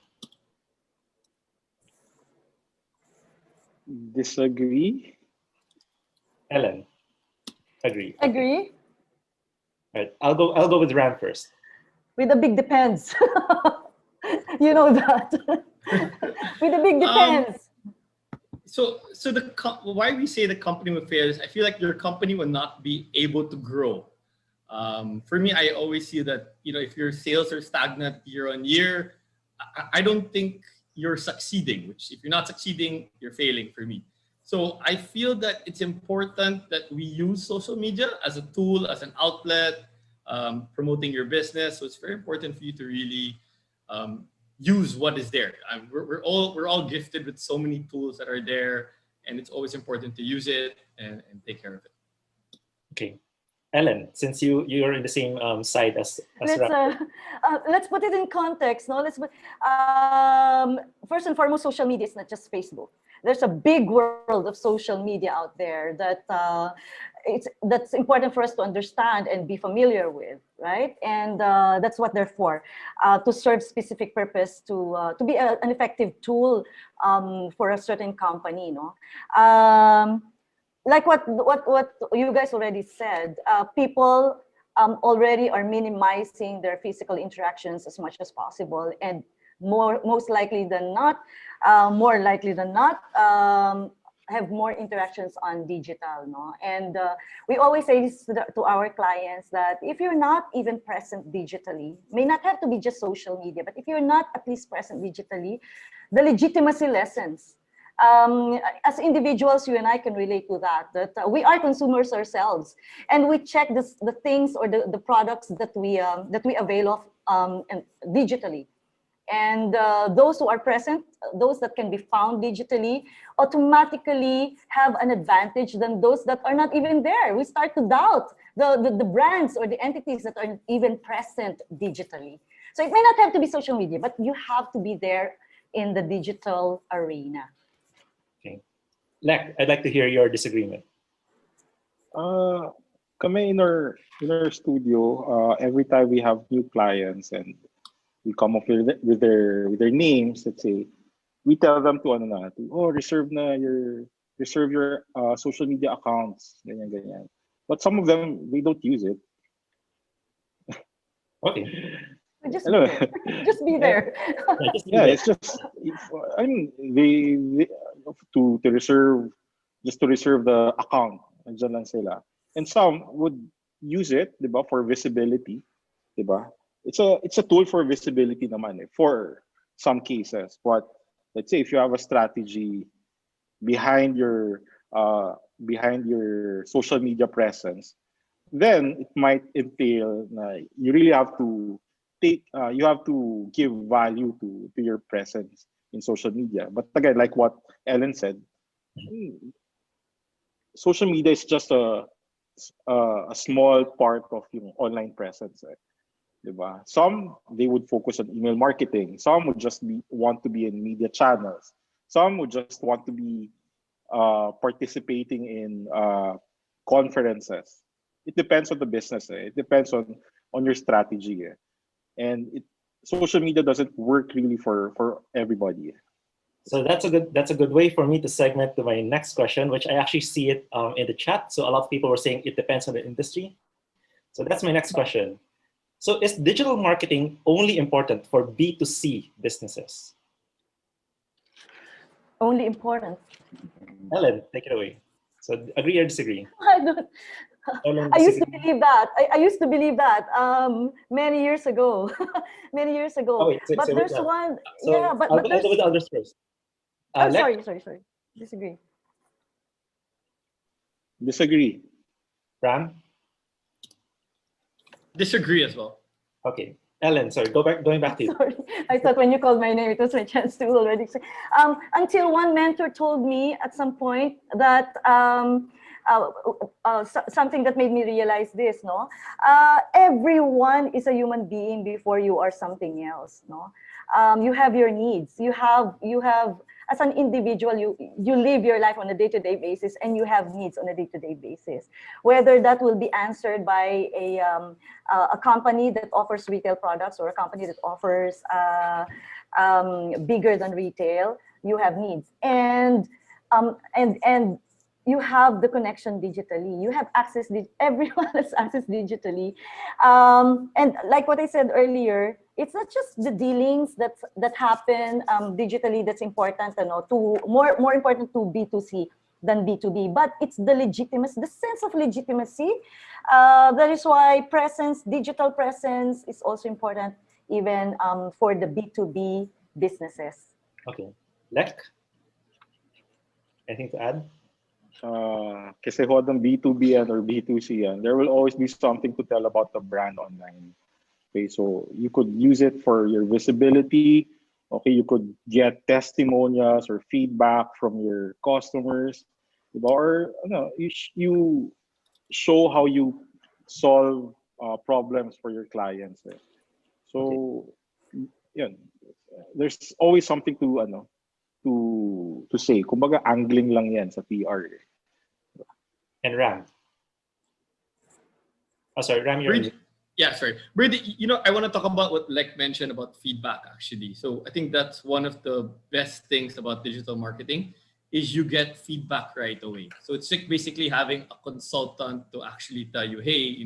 Disagree. Ellen? Agree. Agree. All right, I'll go with Ram first. With a big depends. You know that. With a big depends. So why we say the company will fail is I feel like your company will not be able to grow. For me, I always see that, if your sales are stagnant year on year, I don't think you're succeeding, which if you're not succeeding, you're failing for me. So I feel that it's important that we use social media as a tool, as an outlet, promoting your business. So it's very important for you to really use what is there. We're all gifted with so many tools that are there, and it's always important to use it and take care of it. Okay, Ellen, since you're in the same side as let's put it in context. No, first and foremost, social media is not just Facebook. There's a big world of social media out there that's important for us to understand and be familiar with, right? And that's what they're for, to serve specific purpose, to be an effective tool for a certain company. Like what you guys already said, people already are minimizing their physical interactions as much as possible, and more likely than not, have more interactions on digital, no? And we always say this to our clients that if you're not even present digitally, may not have to be just social media, but if you're not at least present digitally, the legitimacy lessens. As individuals, you and I can relate to that we are consumers ourselves, and we check the things or the products that we avail of and digitally. And those who are present, those that can be found digitally, automatically have an advantage than those that are not even there. We start to doubt the brands or the entities that are even present digitally. So it may not have to be social media, but you have to be there in the digital arena. Okay. Lek, I'd like to hear your disagreement. Kami in our studio, every time we have new clients and we come up with their names, let's say, we tell them to reserve your social media accounts, ganyan ganyan. But some of them, they don't use it. Okay. Just be there. Just be there. Yeah, it's just, I mean, they to reserve, just to reserve the account, andyan lang sila. And some would use it, diba, for visibility, diba? It's a tool for visibility naman for some cases. But let's say if you have a strategy behind your social media presence, then it might entail you really have to you have to give value to your presence in social media. But again, like what Ellen said, social media is just a small part of your online presence. Diba? Some, they would focus on email marketing. Some would just want to be in media channels. Some would just want to be participating in conferences. It depends on the business. It depends on your strategy. And social media doesn't work really for everybody. So that's a good way for me to segment to my next question, which I actually see it in the chat. So a lot of people were saying it depends on the industry. So that's my next question. So is digital marketing only important for B2C businesses? Only important. Ellen, take it away. So agree or disagree? I don't. Ellen, I used to disagree? believe that. I used to believe that many years ago. Many years ago. Oh, wait, but wait, there's no. one. So Yeah, but I'll there's. go with the others first. Oh, Lek? sorry. Disagree. Disagree. Ram? Disagree as well. Okay. Ellen, sorry, going back to you. Sorry, I thought when you called my name, it was my chance to already say. Until one mentor told me at some point that something that made me realize this, no? Everyone is a human being before you are something else, no? You have your needs. You have as an individual, you live your life on a day-to-day basis, and you have needs on a day-to-day basis. Whether that will be answered by a company that offers retail products or a company that offers bigger than retail, you have needs, and you have the connection digitally. You have access. Everyone has access digitally, and like what I said earlier, it's not just the dealings that happen digitally that's important, more important to B2C than B2B, but it's the legitimacy, the sense of legitimacy. That is why digital presence is also important even for the B2B businesses. Okay. Lek? Anything to add? Kasi hodang B2B or B2C there will always be something to tell about the brand online. Okay, so you could use it for your visibility. Okay, you could get testimonials or feedback from your customers, or you show how you solve problems for your clients. So, yeah, there's always something to say. Kumbaga angling lang yan sa PR. And Ram? Oh, sorry, Ram, you're Yeah, sorry. Birdie, I want to talk about what Lek mentioned about feedback, actually. So I think that's one of the best things about digital marketing is you get feedback right away. So it's like basically having a consultant to actually tell you, hey,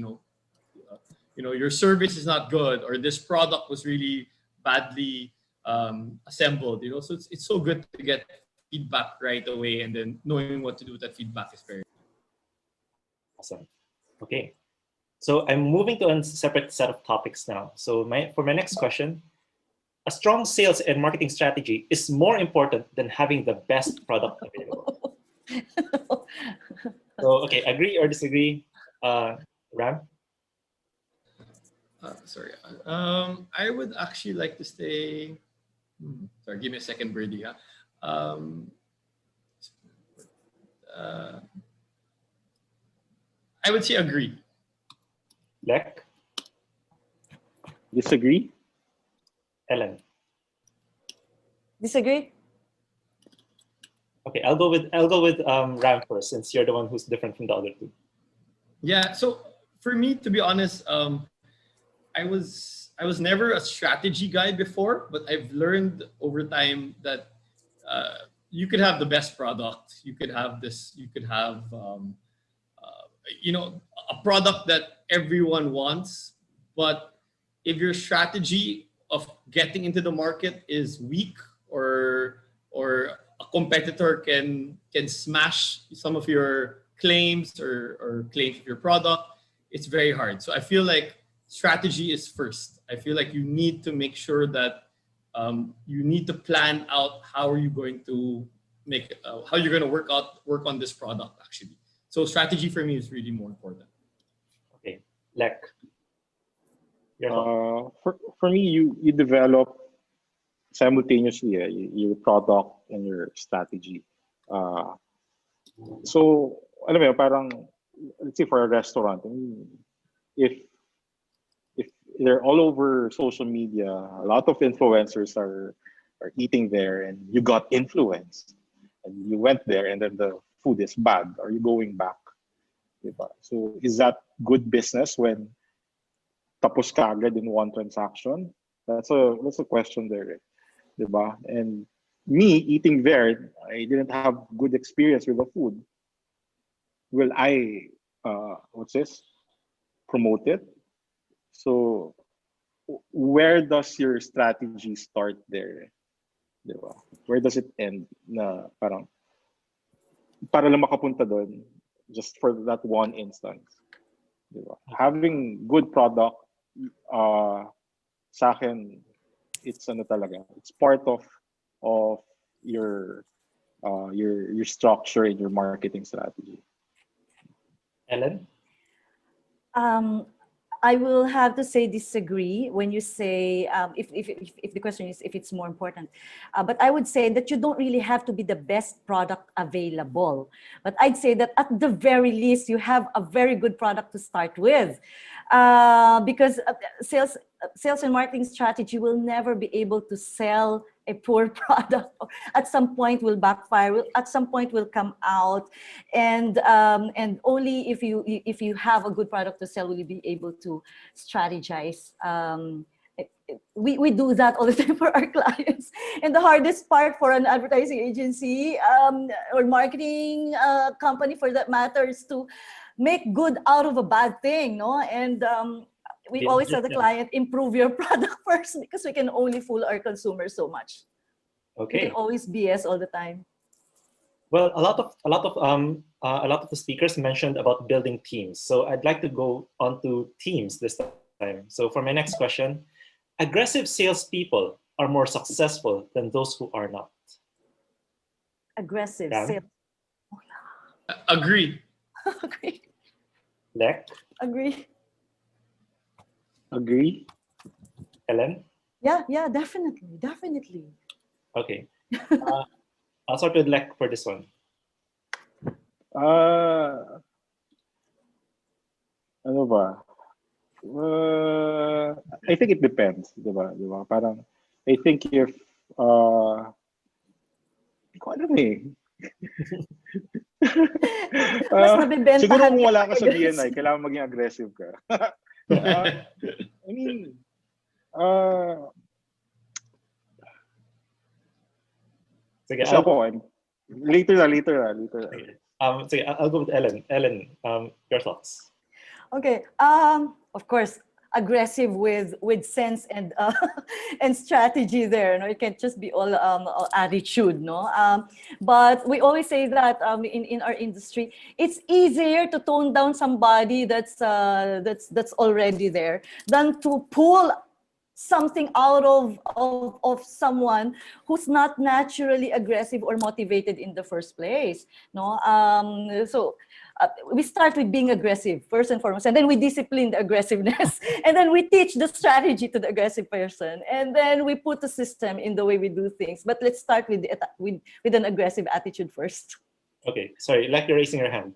your service is not good, or this product was really badly assembled. So it's so good to get feedback right away, and then knowing what to do with that feedback is very awesome. Okay. So I'm moving to a separate set of topics now. So for my next question, a strong sales and marketing strategy is more important than having the best product available. So, okay, agree or disagree, Ram? Sorry. I would actually like to say. Sorry, give me a second, Birdie. I would say agree. Lek? Disagree? Ellen? Disagree? Okay, I'll go with Ram first, since you're the one who's different from the other two. Yeah. So for me, to be honest, I was never a strategy guy before, but I've learned over time that you could have the best product. You could have this. You could have a product that everyone wants, but if your strategy of getting into the market is weak, or a competitor can smash some of your claims or claims of your product, it's very hard. So I feel like strategy is first. I feel like you need to make sure that you need to plan out how are you going to how you're going to work on this product actually. So strategy for me is really more important. Okay, Lek. Your thoughts? For me, you develop simultaneously your product and your strategy. So, alam mo yun, parang, let's say for a restaurant, I mean, if they're all over social media, a lot of influencers are eating there, and you got influenced, and you went there, and then the food is bad. Are you going back? Diba? So, is that good business when tapos ka agad in one transaction? That's a question there, diba? And me eating there, I didn't have good experience with the food. Will I promote it? So where does your strategy start there? Diba? Where does it end? Na parang para lang makapunta doon, just for that one instance. Diba? Having good product, sa akin, it's part of your structure and your marketing strategy. Ellen? I will have to say disagree when you say if the question is if it's more important, but I would say that you don't really have to be the best product available, but I'd say that at the very least you have a very good product to start with, because sales and marketing strategy will never be able to sell a poor product. At some point will backfire, at some point will come out, and only if you have a good product to sell will you be able to strategize. We do that all the time for our clients, and the hardest part for an advertising agency or marketing company for that matter is to make good out of a bad thing, no? And we always tell the client, improve your product first, because we can only fool our consumers so much. Okay. We can always BS all the time. Well, a lot of the speakers mentioned about building teams. So I'd like to go on to teams this time. So for my next question, aggressive salespeople are more successful than those who are not. Aggressive Ram? sales. Agree. Agree. Lek? Agree. Agree? Ellen? Yeah, definitely. Okay. I'll start with Lek for this one. Ano ba? I think it depends, diba? Parang, I think if, hindi ko alam eh. Mas nabibentahan Siguro kung ka wala ka sa aggressive. BNI, kailangan maging aggressive ka. I mean, Sige, kasi ako, later na. sige, I'll go with Ellen. Ellen, your thoughts? Okay. Of course, aggressive with sense and and strategy there. No, it can't just be all attitude. No, but we always say that in our industry, it's easier to tone down somebody that's already there than to pull something out of someone who's not naturally aggressive or motivated in the first place. No, so we start with being aggressive first and foremost, and then we discipline the aggressiveness, and then we teach the strategy to the aggressive person, and then we put the system in the way we do things. But let's start with with an aggressive attitude first. Okay, sorry, like you're raising your hand.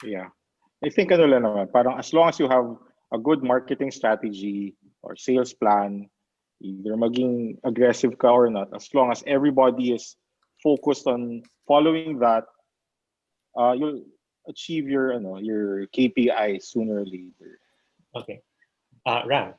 Yeah. I think ano lang naman, parang as long as you have a good marketing strategy or sales plan, either maging aggressive ka or not, as long as everybody is focused on following that, you'll achieve your KPI sooner or later. Okay, Ram.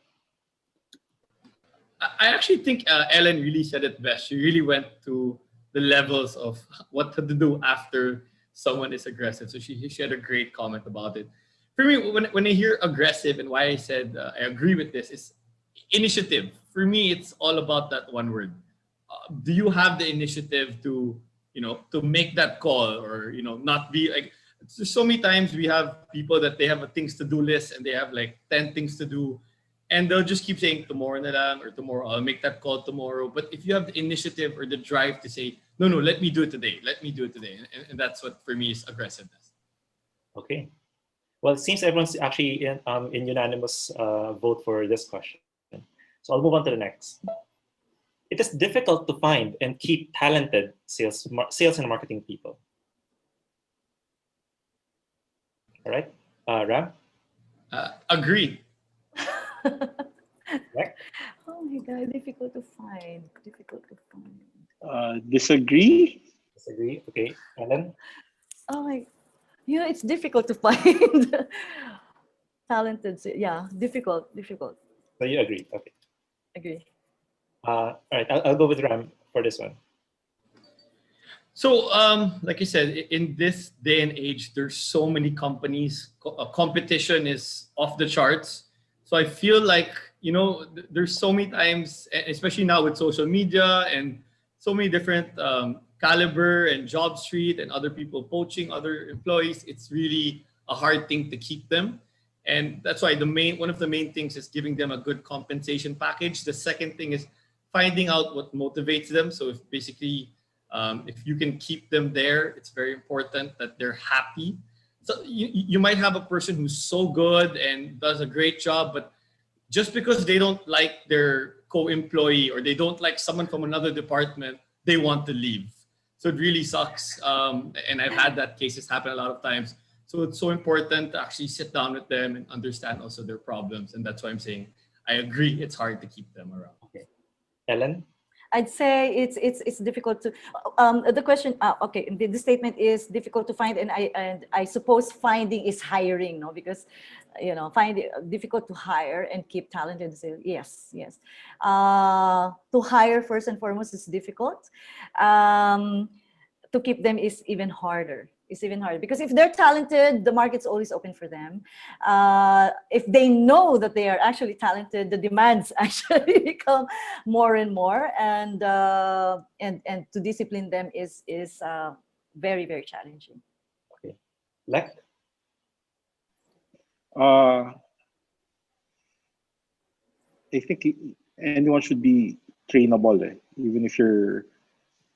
I actually think Ellen really said it best. She really went to the levels of what to do after someone is aggressive. So she had a great comment about it. For me, when I hear aggressive, and why I said I agree with this, is initiative. For me, it's all about that one word. Do you have the initiative to make that call, or not be like, there's so many times we have people that they have a things to do list and they have like 10 things to do, and they'll just keep saying tomorrow na lang, or tomorrow I'll make that call tomorrow. But if you have the initiative or the drive to say, no, let me do it today, and that's what for me is aggressiveness. Okay. Well, it seems everyone's actually in unanimous vote for this question. So I'll move on to the next. It is difficult to find and keep talented sales and marketing people. All right, Ram? Agree. Right? Oh my God, difficult to find. Difficult to find. Disagree? Disagree. Okay, Ellen? Oh my, it's difficult to find talented. Yeah, difficult. So you agree. Okay. Agree. All right, I'll go with Ram for this one. So, like I said, in this day and age, there's so many companies. Competition is off the charts. So I feel like, there's so many times, especially now with social media and so many different Caliber and Job Street and other people poaching other employees, it's really a hard thing to keep them. And that's why one of the main things is giving them a good compensation package. The second thing is finding out what motivates them. So if you can keep them there, it's very important that they're happy. So you might have a person who's so good and does a great job, but just because they don't like their co-employee or they don't like someone from another department, they want to leave. So it really sucks. And I've had that cases happen a lot of times. So it's so important to actually sit down with them and understand also their problems. And that's why I'm saying I agree, it's hard to keep them around. Okay. Ellen? I'd say it's difficult to. The question, okay, the statement is difficult to find, and I suppose finding is hiring, no, because find it difficult to hire and keep talented. So yes. To hire first and foremost is difficult. To keep them is even harder. Because if they're talented, the market's always open for them. If they know that they are actually talented, the demands actually become more and more, and to discipline them is very, very challenging. Okay. Lek? I think anyone should be trainable, even if you're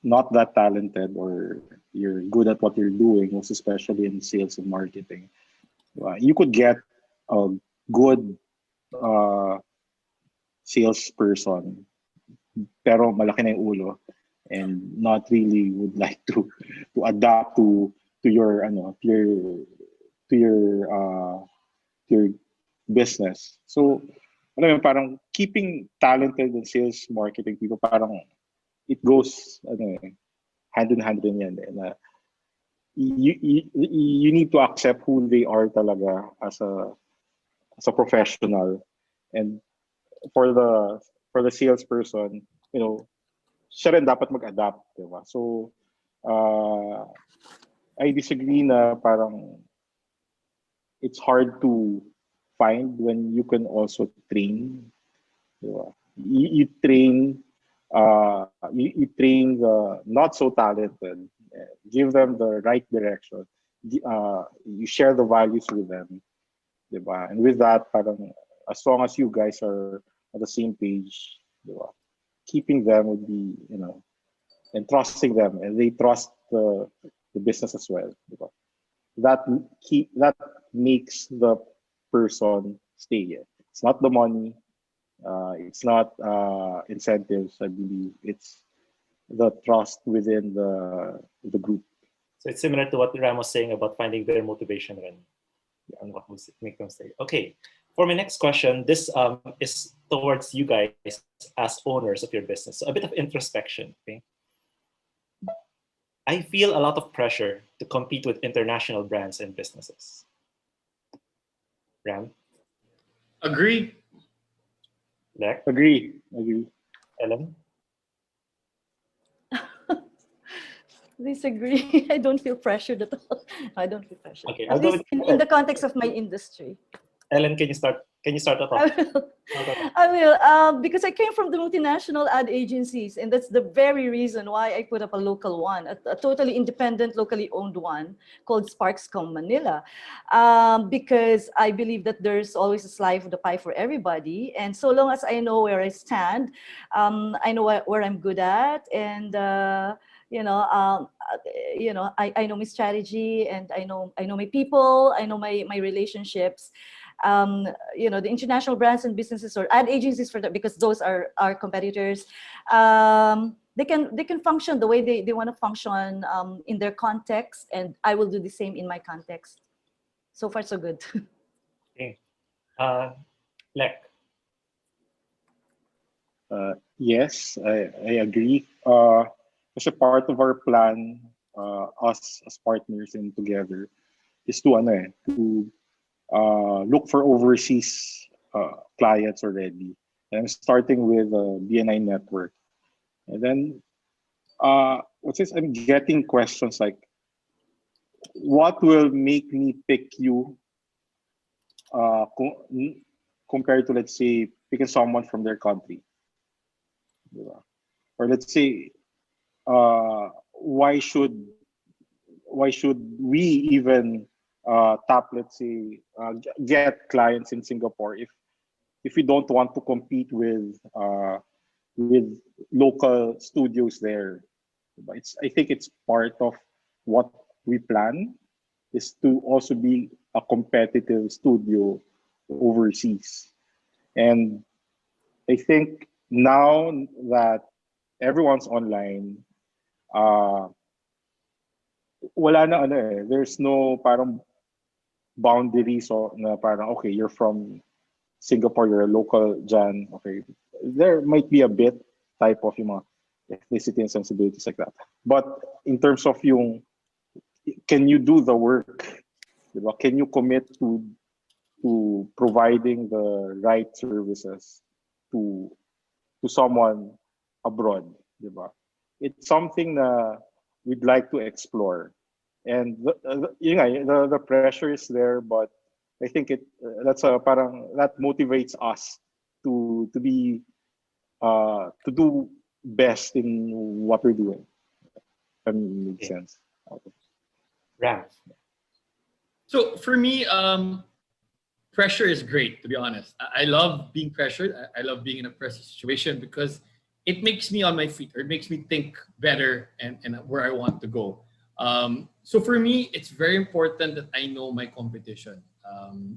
not that talented or you're good at what you're doing, most especially in sales and marketing. You could get a good salesperson, pero malaki na yung ulo, and not really would like to adapt to your business. So parang keeping talented and sales marketing people, parang it goes hand in hand din yan. And, you need to accept who they are talaga as a professional, and for the salesperson, siya rin dapat mag-adapt, diba? So I disagree na parang it's hard to find when you can also train, diba? You train the not so talented, give them the right direction, you share the values with them, diba? And with that, parang as long as you guys are on the same page, diba? Keeping them would be, and trusting them, and they trust the business as well, diba? That makes the person stay. It's not the money, it's not incentives. I believe it's the trust within the group. So it's similar to what Ram was saying about finding their motivation and what will make them stay. Okay, for my next question, this is towards you guys as owners of your business. So a bit of introspection. Okay, I feel a lot of pressure to compete with international brands and businesses. Ram? Agree. Lek? Agree. Ellen? Disagree. I don't feel pressured at all. I don't feel pressured. Okay, At I'll go least with in the context of my industry. Ellen, can you start? Can you start us I off? will. I will, because I came from the multinational ad agencies, and that's the very reason why I put up a local one, a totally independent, locally owned one called Sparkscom Manila, because I believe that there's always a slice of the pie for everybody, and so long as I know where I stand, I know where I'm good at, and I know my strategy, and I know my people, I know my relationships. The international brands and businesses or ad agencies for that, because those are our competitors. They can function the way they want to function in their context, and I will do the same in my context. So far, so good. Okay. Lek? Yes, I agree. As a part of our plan, us as partners and together, is to look for overseas clients already. And I'm starting with BNI network. And then what's this? I'm getting questions like, what will make me pick you compared to, let's say, picking someone from their country? Diba? Or let's say, why should we even tap, let's say, get clients in Singapore if we don't want to compete with local studios there? But I think it's part of what we plan, is to also be a competitive studio overseas. And I think now that everyone's online, wala na there's no parang boundary, so na parang okay, you're from Singapore, you're a local dyan, okay. There might be a bit type of yung mga ethnicity and sensibilities like that. But in terms of yung, can you do the work? Diba? Can you commit to providing the right services to someone abroad? Diba? It's something na we'd like to explore. And the pressure is there, but I think that motivates us to do best in what we're doing. That makes sense. Okay. Ram? So for me, pressure is great, to be honest. I love being pressured. I love being in a pressure situation because it makes me on my feet, or it makes me think better and where I want to go. So for me, it's very important that I know my competition.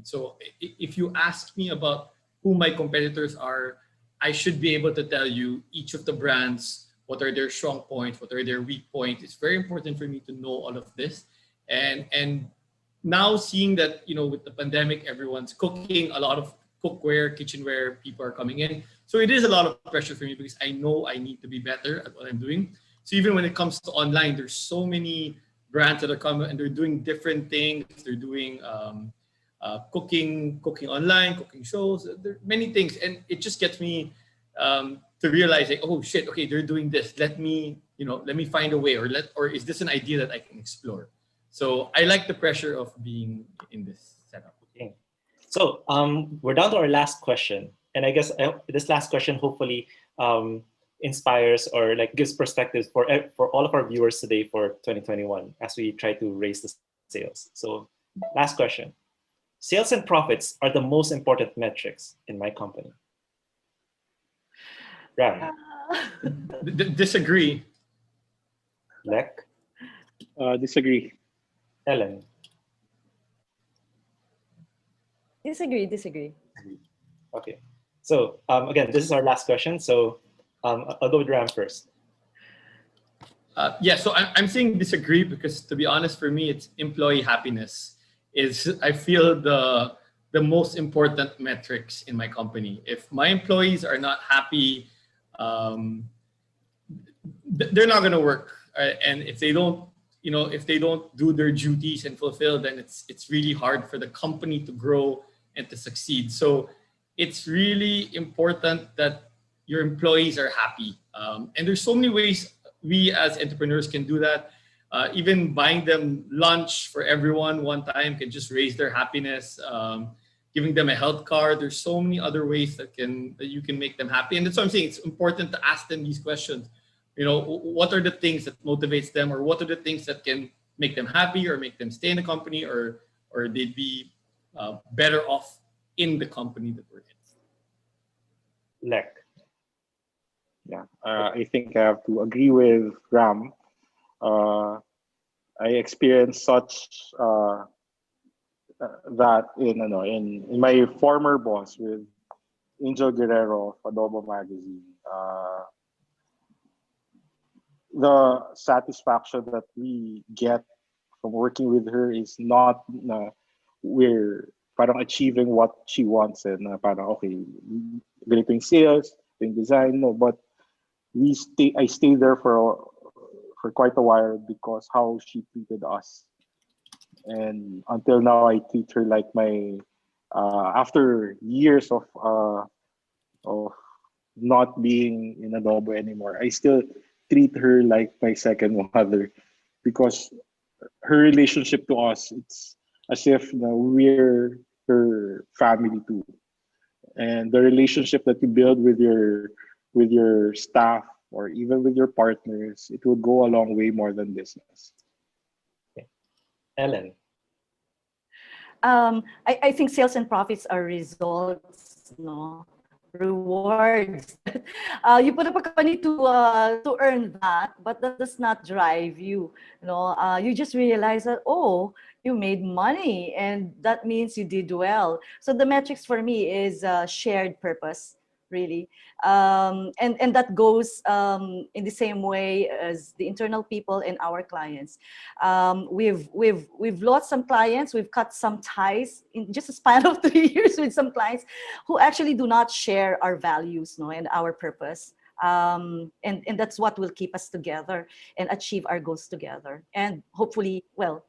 So if you ask me about who my competitors are, I should be able to tell you each of the brands, what are their strong points, what are their weak points. It's very important for me to know all of this. And now seeing that, with the pandemic, everyone's cooking, a lot of cookware, kitchenware, people are coming in. So it is a lot of pressure for me because I know I need to be better at what I'm doing. So even when it comes to online, there's so many brands that are coming and they're doing different things. They're doing cooking online, cooking shows. There are many things, and it just gets me to realize, like, oh shit, okay, they're doing this. Let me find a way, or is this an idea that I can explore? So I like the pressure of being in this setup. Okay. So we're down to our last question, and I guess this last question hopefully inspires or gives perspectives for all of our viewers today for 2021 as we try to raise the sales. So last question. Sales and profits are the most important metrics in my company. Ram, Disagree. Lek, Disagree. Ellen. Disagree. Okay. So again, this is our last question. So I'll go with Ram first. Yeah, so I'm saying disagree because, to be honest, for me, it's employee happiness is, I feel, the most important metrics in my company. If my employees are not happy, they're not going to work. And if they don't, if they don't do their duties and fulfill, then it's really hard for the company to grow and to succeed. So it's really important that your employees are happy. And there's so many ways we as entrepreneurs can do that. Even buying them lunch for everyone one time can just raise their happiness. Giving them a health card. There's so many other ways that you can make them happy. And that's what I'm saying. It's important to ask them these questions. What are the things that motivates them, or what are the things that can make them happy or make them stay in the company, or they'd be better off in the company that we're in. Lek. Yeah, I think I have to agree with Ram. I experienced such that in my former boss with Angel Guerrero of Adobo Magazine. The satisfaction that we get from working with her is not we're parang achieving what she wants and parang okay, ganito yung sales, yung design, no, but I stayed there for quite a while because how she treated us. And until now, I treat her like my after years of not being in Adobo anymore, I still treat her like my second mother because her relationship to us, it's as if we're her family too. And the relationship that you build with your staff or even with your partners, it will go a long way more than business. Okay. Ellen. I think sales and profits are results, no, rewards. You put up a company to earn that, but that does not drive you. You just realize that, oh, you made money, and that means you did well. So the metrics for me is shared purpose, really, and that goes in the same way as the internal people and our clients. We've lost some clients, we've cut some ties in just a span of 3 years with some clients who actually do not share our values, no, and our purpose. And that's what will keep us together and achieve our goals together, and hopefully, well,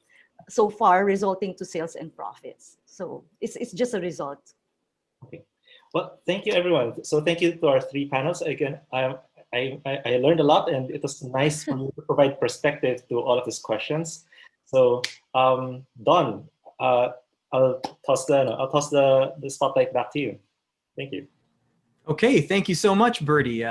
so far resulting to sales and profits. So it's just a result. Okay. Well, thank you, everyone. So thank you to our three panels. Again, I learned a lot, and it was nice for you to provide perspective to all of these questions. So, Don, I'll toss the spotlight back to you. Thank you. Okay, thank you so much, Birdie.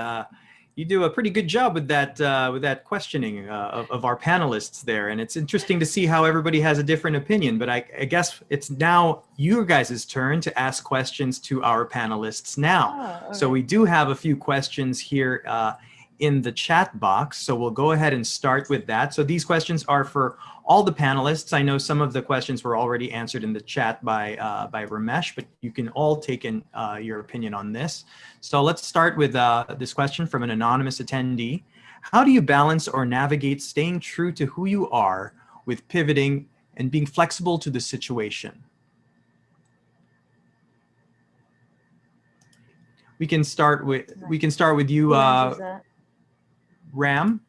You do a pretty good job with that questioning of our panelists there, and it's interesting to see how everybody has a different opinion. But I guess it's now you guys' turn to ask questions to our panelists now. So we do have a few questions here in the chat box, so we'll go ahead and start with that. So these questions are for all the panelists. I know some of the questions were already answered in the chat by Ramesh, but you can all take in your opinion on this. So let's start with this question from an anonymous attendee. How do you balance or navigate staying true to who you are with pivoting and being flexible to the situation? We can start with you, Ram,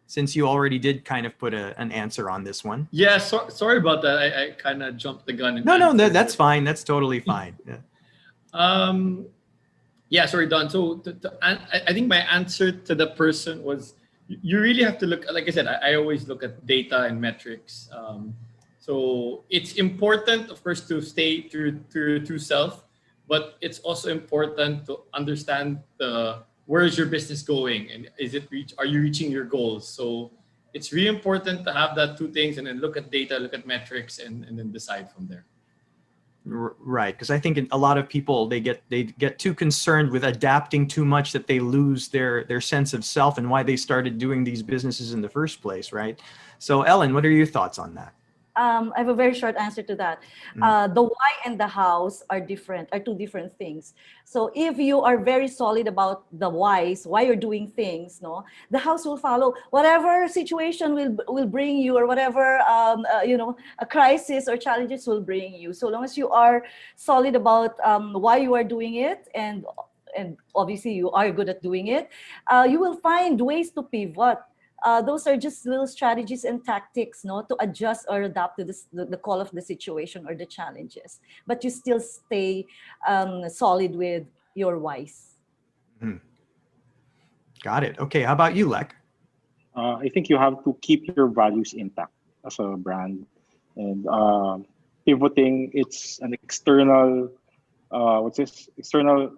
since you already did kind of put an answer on this one. Yeah, sorry about that. I kind of jumped the gun. No, that's fine. That's totally fine. Yeah. Yeah, sorry, Don. So I think my answer to the person was, you really have to look, like I said, I always look at data and metrics. So it's important, of course, to stay true self, but it's also important to understand where is your business going, and are you reaching your goals? So it's really important to have that two things, and then look at data, look at metrics, and then decide from there. Right, because I think a lot of people they get too concerned with adapting too much that they lose their sense of self and why they started doing these businesses in the first place, right? So Ellen, what are your thoughts on that? I have a very short answer to that. The why and the hows are two different things. So if you are very solid about the whys, why you're doing things, no, the hows will follow. Whatever situation will bring you, or whatever a crisis or challenges will bring you. So long as you are solid about why you are doing it, and obviously you are good at doing it, you will find ways to pivot. Those are just little strategies and tactics, no, to adjust or adapt to the call of the situation or the challenges. But you still stay solid with your whys. Got it. Okay, how about you, Lek? I think you have to keep your values intact as a brand, and pivoting. It's an external. What's this? External.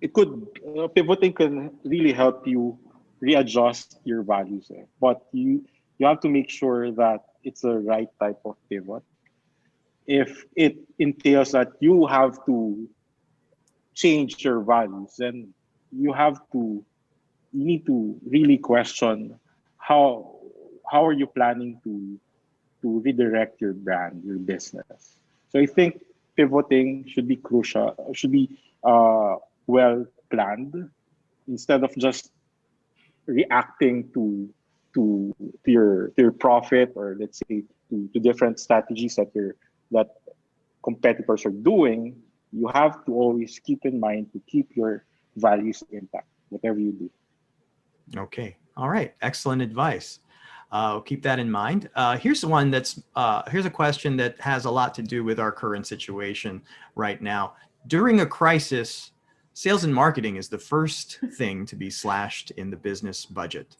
It could pivoting can really help you readjust your values, but you have to make sure that it's the right type of pivot. If it entails that you have to change your values, then you need to really question how are you planning to redirect your brand, your business. So I think pivoting should be crucial, should be well planned, instead of just reacting to your profit, or let's say to different strategies that competitors are doing. You have to always keep in mind to keep your values intact, whatever you do. Okay. All right. Excellent advice. I'll keep that in mind. Here's a question that has a lot to do with our current situation right now. During a crisis, sales and marketing is the first thing to be slashed in the business budget.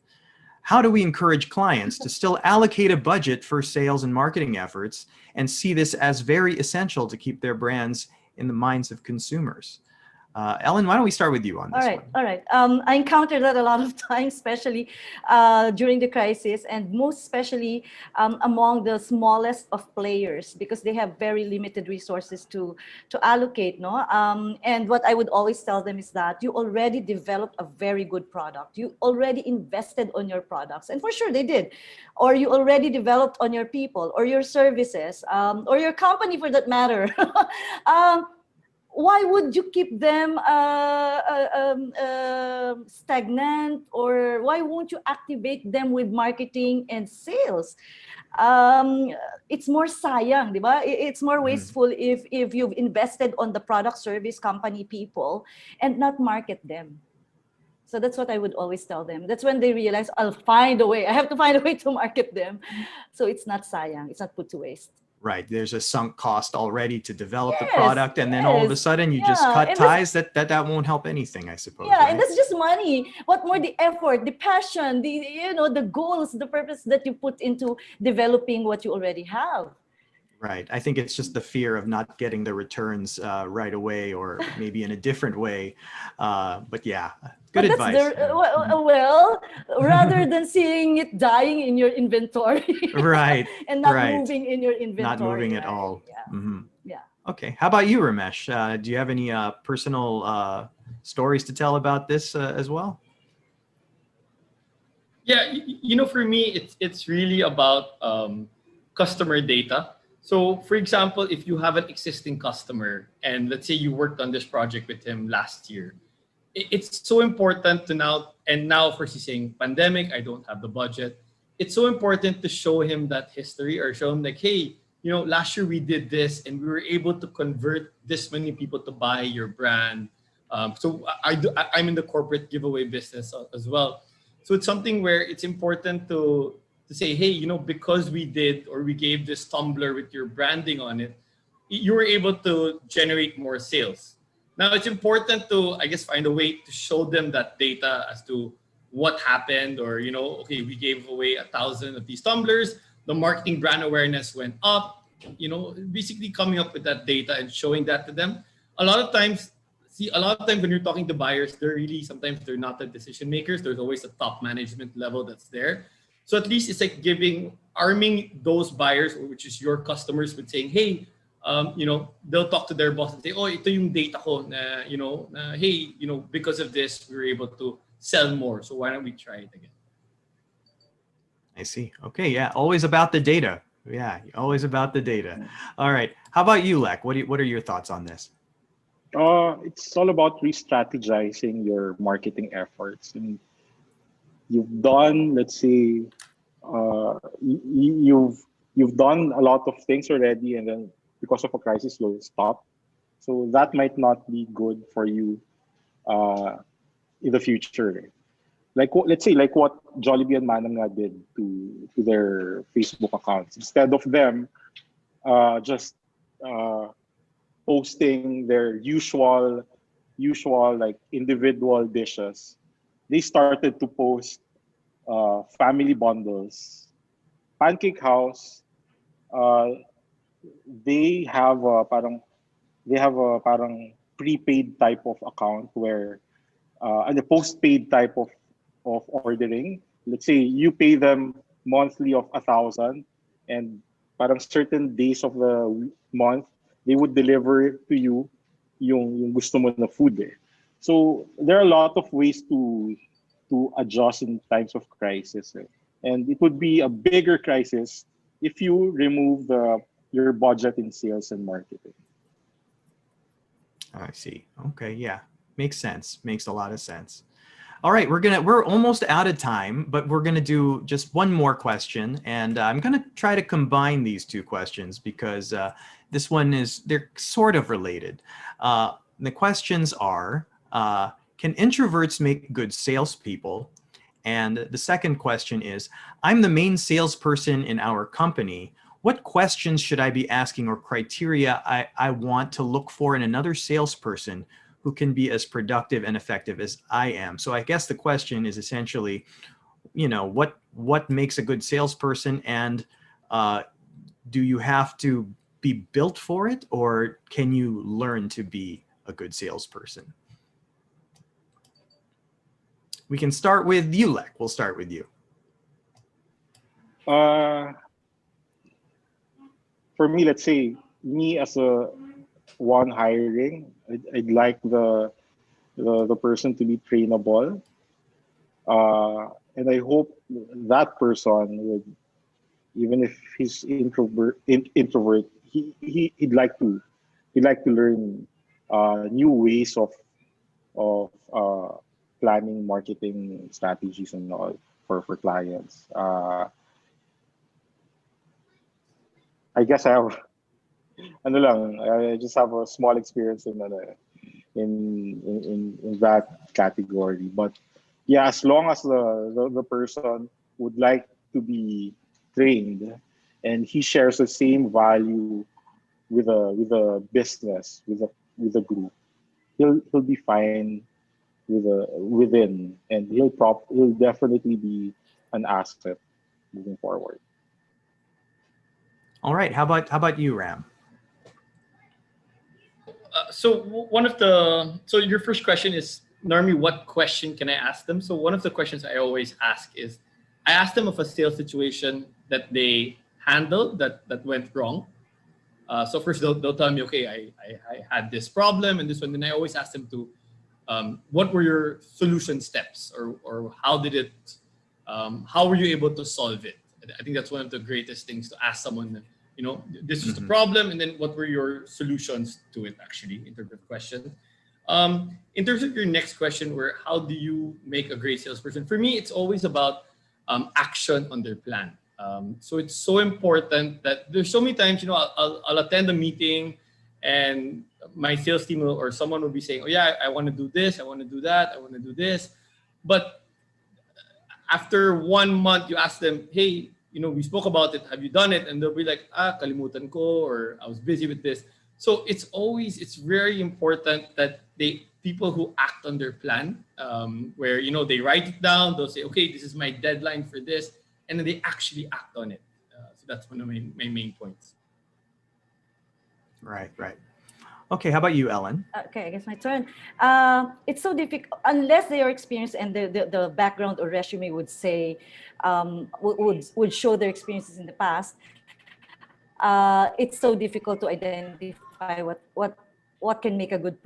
How do we encourage clients to still allocate a budget for sales and marketing efforts and see this as very essential to keep their brands in the minds of consumers? Ellen, why don't we start with you on this one? All right. I encountered that a lot of times, especially during the crisis, and most especially among the smallest of players, because they have very limited resources to allocate. No, and what I would always tell them is that you already developed a very good product. You already invested on your products, and for sure they did, or you already developed on your people or your services, or your company for that matter. Why would you keep them stagnant, or why won't you activate them with marketing and sales? It's more sayang, di ba? It's more wasteful if you've invested on the product, service, company, people, and not market them. So that's what I would always tell them. That's when they realize, I'll find a way. I have to find a way to market them. So it's not sayang. It's not put to waste. Right. There's a sunk cost already to develop the Yes, product, and then all of a yes. sudden you just Yeah, cut and ties that won't help anything, I suppose. Yeah, right? and that's just money. What more the effort, the passion, the goals, the purpose that you put into developing what you already have. Right. I think it's just the fear of not getting the returns right away, or maybe in a different way. But yeah, good But advice. well, rather than seeing it dying in your inventory, Right. and not right. moving in your inventory. Not moving at right? all. Yeah. Mhm. Yeah. Okay. How about you, Ramesh? Do you have any personal stories to tell about this as well? Yeah, for me, it's really about customer data. So, for example, if you have an existing customer, and let's say you worked on this project with him last year, it's so important to now, and now for saying pandemic, I don't have the budget. It's so important to show him that history, or show him like, hey, last year we did this, and we were able to convert this many people to buy your brand. So I'm in the corporate giveaway business as well. So it's something where it's important to say, hey, because we did, or we gave this tumbler with your branding on it, you were able to generate more sales. Now it's important to, I guess, find a way to show them that data as to what happened, or, okay, we gave away 1,000 of these tumblers, the marketing brand awareness went up, basically coming up with that data and showing that to them. A lot of times when you're talking to buyers, sometimes they're not the decision makers. There's always a top management level that's there. So at least it's like giving arming those buyers, which is your customers, with saying, hey, they'll talk to their boss and say, oh, ito yung data ko na, hey, because of this, we were able to sell more. So why don't we try it again? I see. Okay. Yeah. Always about the data. Yeah. Always about the data. All right. How about you, Lek? What are your thoughts on this? It's all about re-strategizing your marketing efforts. And you've done, let's say, you've done a lot of things already, and then because of a crisis, you'll stop. So that might not be good for you in the future. Let's say like what Jollibee and Manam nga did to their Facebook accounts. Instead of them just posting their usual like individual dishes, they started to post family bundles. Pancake House, they have a parang prepaid type of account where and a postpaid type of ordering. Let's say you pay them monthly of 1,000, and parang certain days of the month they would deliver to you yung gusto mo na food eh. So there are a lot of ways to adjust in times of crisis eh. And it would be a bigger crisis if you remove your budget in sales and marketing. I see. Okay. Yeah. Makes sense. Makes a lot of sense. All right, we're almost out of time, but we're gonna do just one more question, and I'm gonna try to combine these two questions because this one they're sort of related. The questions are, can introverts make good salespeople? And the second question is, I'm the main salesperson in our company. What questions should I be asking, or criteria I want to look for in another salesperson who can be as productive and effective as I am? So I guess the question is essentially, what makes a good salesperson, and do you have to be built for it, or can you learn to be a good salesperson? We can start with you, Lek. We'll start with you. For me, let's say me as a one hiring, I'd like the person to be trainable, and I hope that person would, even if he's introvert, he'd like to learn new ways of planning marketing strategies and all for clients. I guess I just have a small experience in that category. But yeah, as long as the person would like to be trained and he shares the same value with a business, with a group, he'll be fine within, and he'll definitely be an asset moving forward. All right. How about you, Ram? So your first question is, normally, what question can I ask them? So one of the questions I always ask is, I ask them of a sales situation that they handled that went wrong. So first they'll tell me, okay, I had this problem and this one. Then I always ask them to, what were your solution steps, or how did it, how were you able to solve it? I think that's one of the greatest things to ask someone. This is the problem, and then what were your solutions to it, actually, in terms of questions. In terms of your next question, where how do you make a great salesperson? For me, it's always about action on their plan. So it's so important that there's so many times, I'll attend a meeting and my sales team or someone will be saying, oh yeah, I want to do this, I want to do that, I want to do this. But after 1 month, you ask them, hey, we spoke about it, have you done it? And they'll be like, kalimutan ko, or I was busy with this. So it's very important that people who act on their plan, where, they write it down, they'll say, okay, this is my deadline for this, and then they actually act on it. So that's one of my main points. Right. Okay, how about you, Ellen? Okay, I guess my turn. It's so difficult unless they are experienced and the background or resume would say would show their experiences in the past. It's so difficult to identify what can make a good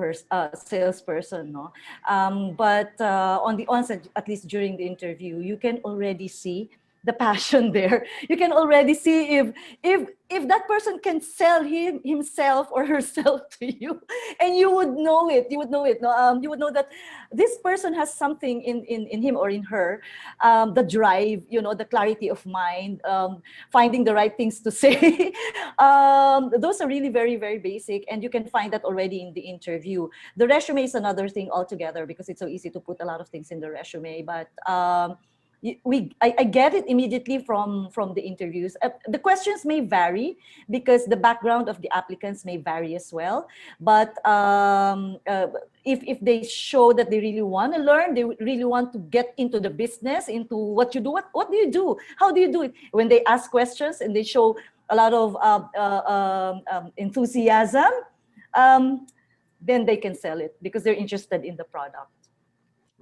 salesperson, no? But on the onset, at least during the interview, you can already see the passion there. You can already see if that person can sell himself or herself to you, and you would know it. You would know it. No, you would know that this person has something in him or in her, the drive, the clarity of mind, finding the right things to say. Those are really very, very basic, and you can find that already in the interview. The resume is another thing altogether because it's so easy to put a lot of things in the resume, but I get it immediately from the interviews. The questions may vary because the background of the applicants may vary as well. But if they show that they really want to learn, they really want to get into the business, into what you do, what do you do? How do you do it? When they ask questions and they show a lot of enthusiasm, then they can sell it because they're interested in the product.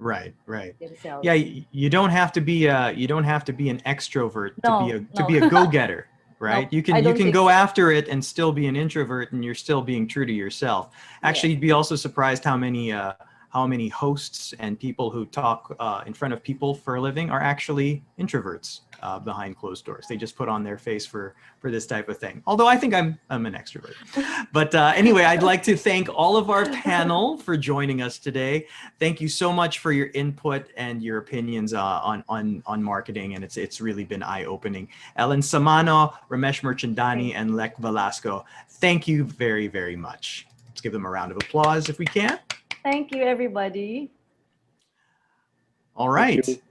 Right. Themselves. Yeah, you don't have to be an extrovert to be a No. go-getter, right? No, you I don't can think go so. after it and still be an introvert, and you're still being true to yourself. Actually, you'd be also surprised how many hosts and people who talk in front of people for a living are actually introverts behind closed doors. They just put on their face for this type of thing. Although I think I'm an extrovert. But anyway, I'd like to thank all of our panel for joining us today. Thank you so much for your input and your opinions on marketing, and it's really been eye-opening. Ellen Semano, Ramesh Merchandani, and Lek Velasco, thank you very, very much. Let's give them a round of applause if we can. Thank you, everybody. All right. Thank you.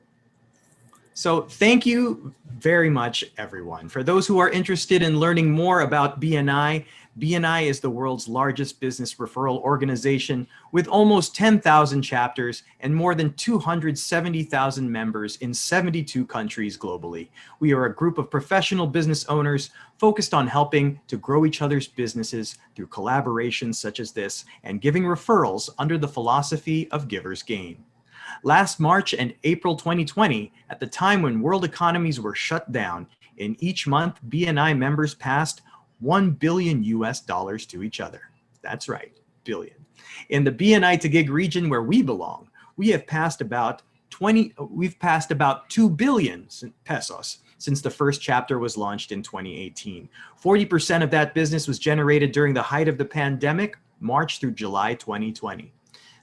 So thank you very much, everyone. For those who are interested in learning more about BNI, BNI is the world's largest business referral organization with almost 10,000 chapters and more than 270,000 members in 72 countries globally. We are a group of professional business owners focused on helping to grow each other's businesses through collaborations such as this and giving referrals under the philosophy of givers gain. Last March and April 2020, at the time when world economies were shut down, in each month, BNI members passed $1 billion to each other. That's right, billion. In the BNI Taguig region where we belong, we have passed about 2 billion pesos since the first chapter was launched in 2018. 40% of that business was generated during the height of the pandemic, March through July 2020.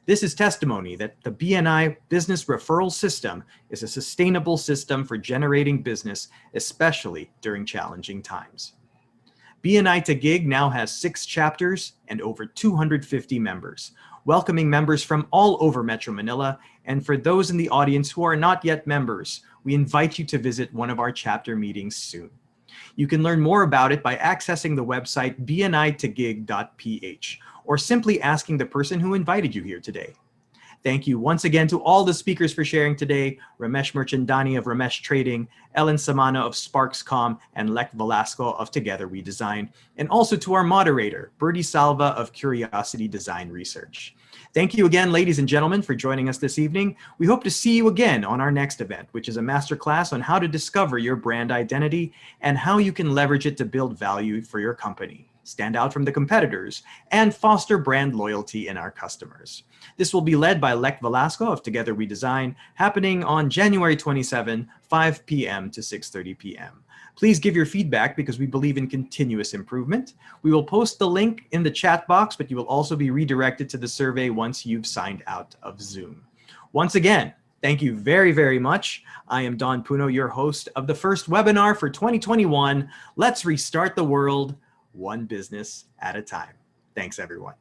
This is testimony that the BNI business referral system is a sustainable system for generating business, especially during challenging times. BNI Taguig now has 6 chapters and over 250 members, welcoming members from all over Metro Manila. And for those in the audience who are not yet members, we invite you to visit one of our chapter meetings soon. You can learn more about it by accessing the website bnitaguig.ph or simply asking the person who invited you here today. Thank you once again to all the speakers for sharing today, Ramesh Merchandani of Ramesh Trading, Ellen Semano of Sparkscom, and Lek Velasco of Together We Design, and also to our moderator, Birdie Salva of Curiosity Design Research. Thank you again, ladies and gentlemen, for joining us this evening. We hope to see you again on our next event, which is a masterclass on how to discover your brand identity and how you can leverage it to build value for your company, stand out from the competitors, and foster brand loyalty in our customers. This will be led by Lek Velasco of Together We Design, happening on January 27, 5 p.m. to 6:30 p.m. Please give your feedback because we believe in continuous improvement. We will post the link in the chat box, but you will also be redirected to the survey once you've signed out of Zoom. Once again, thank you very, very much. I am Don Puno, your host of the first webinar for 2021. Let's restart the world one business at a time. Thanks, everyone.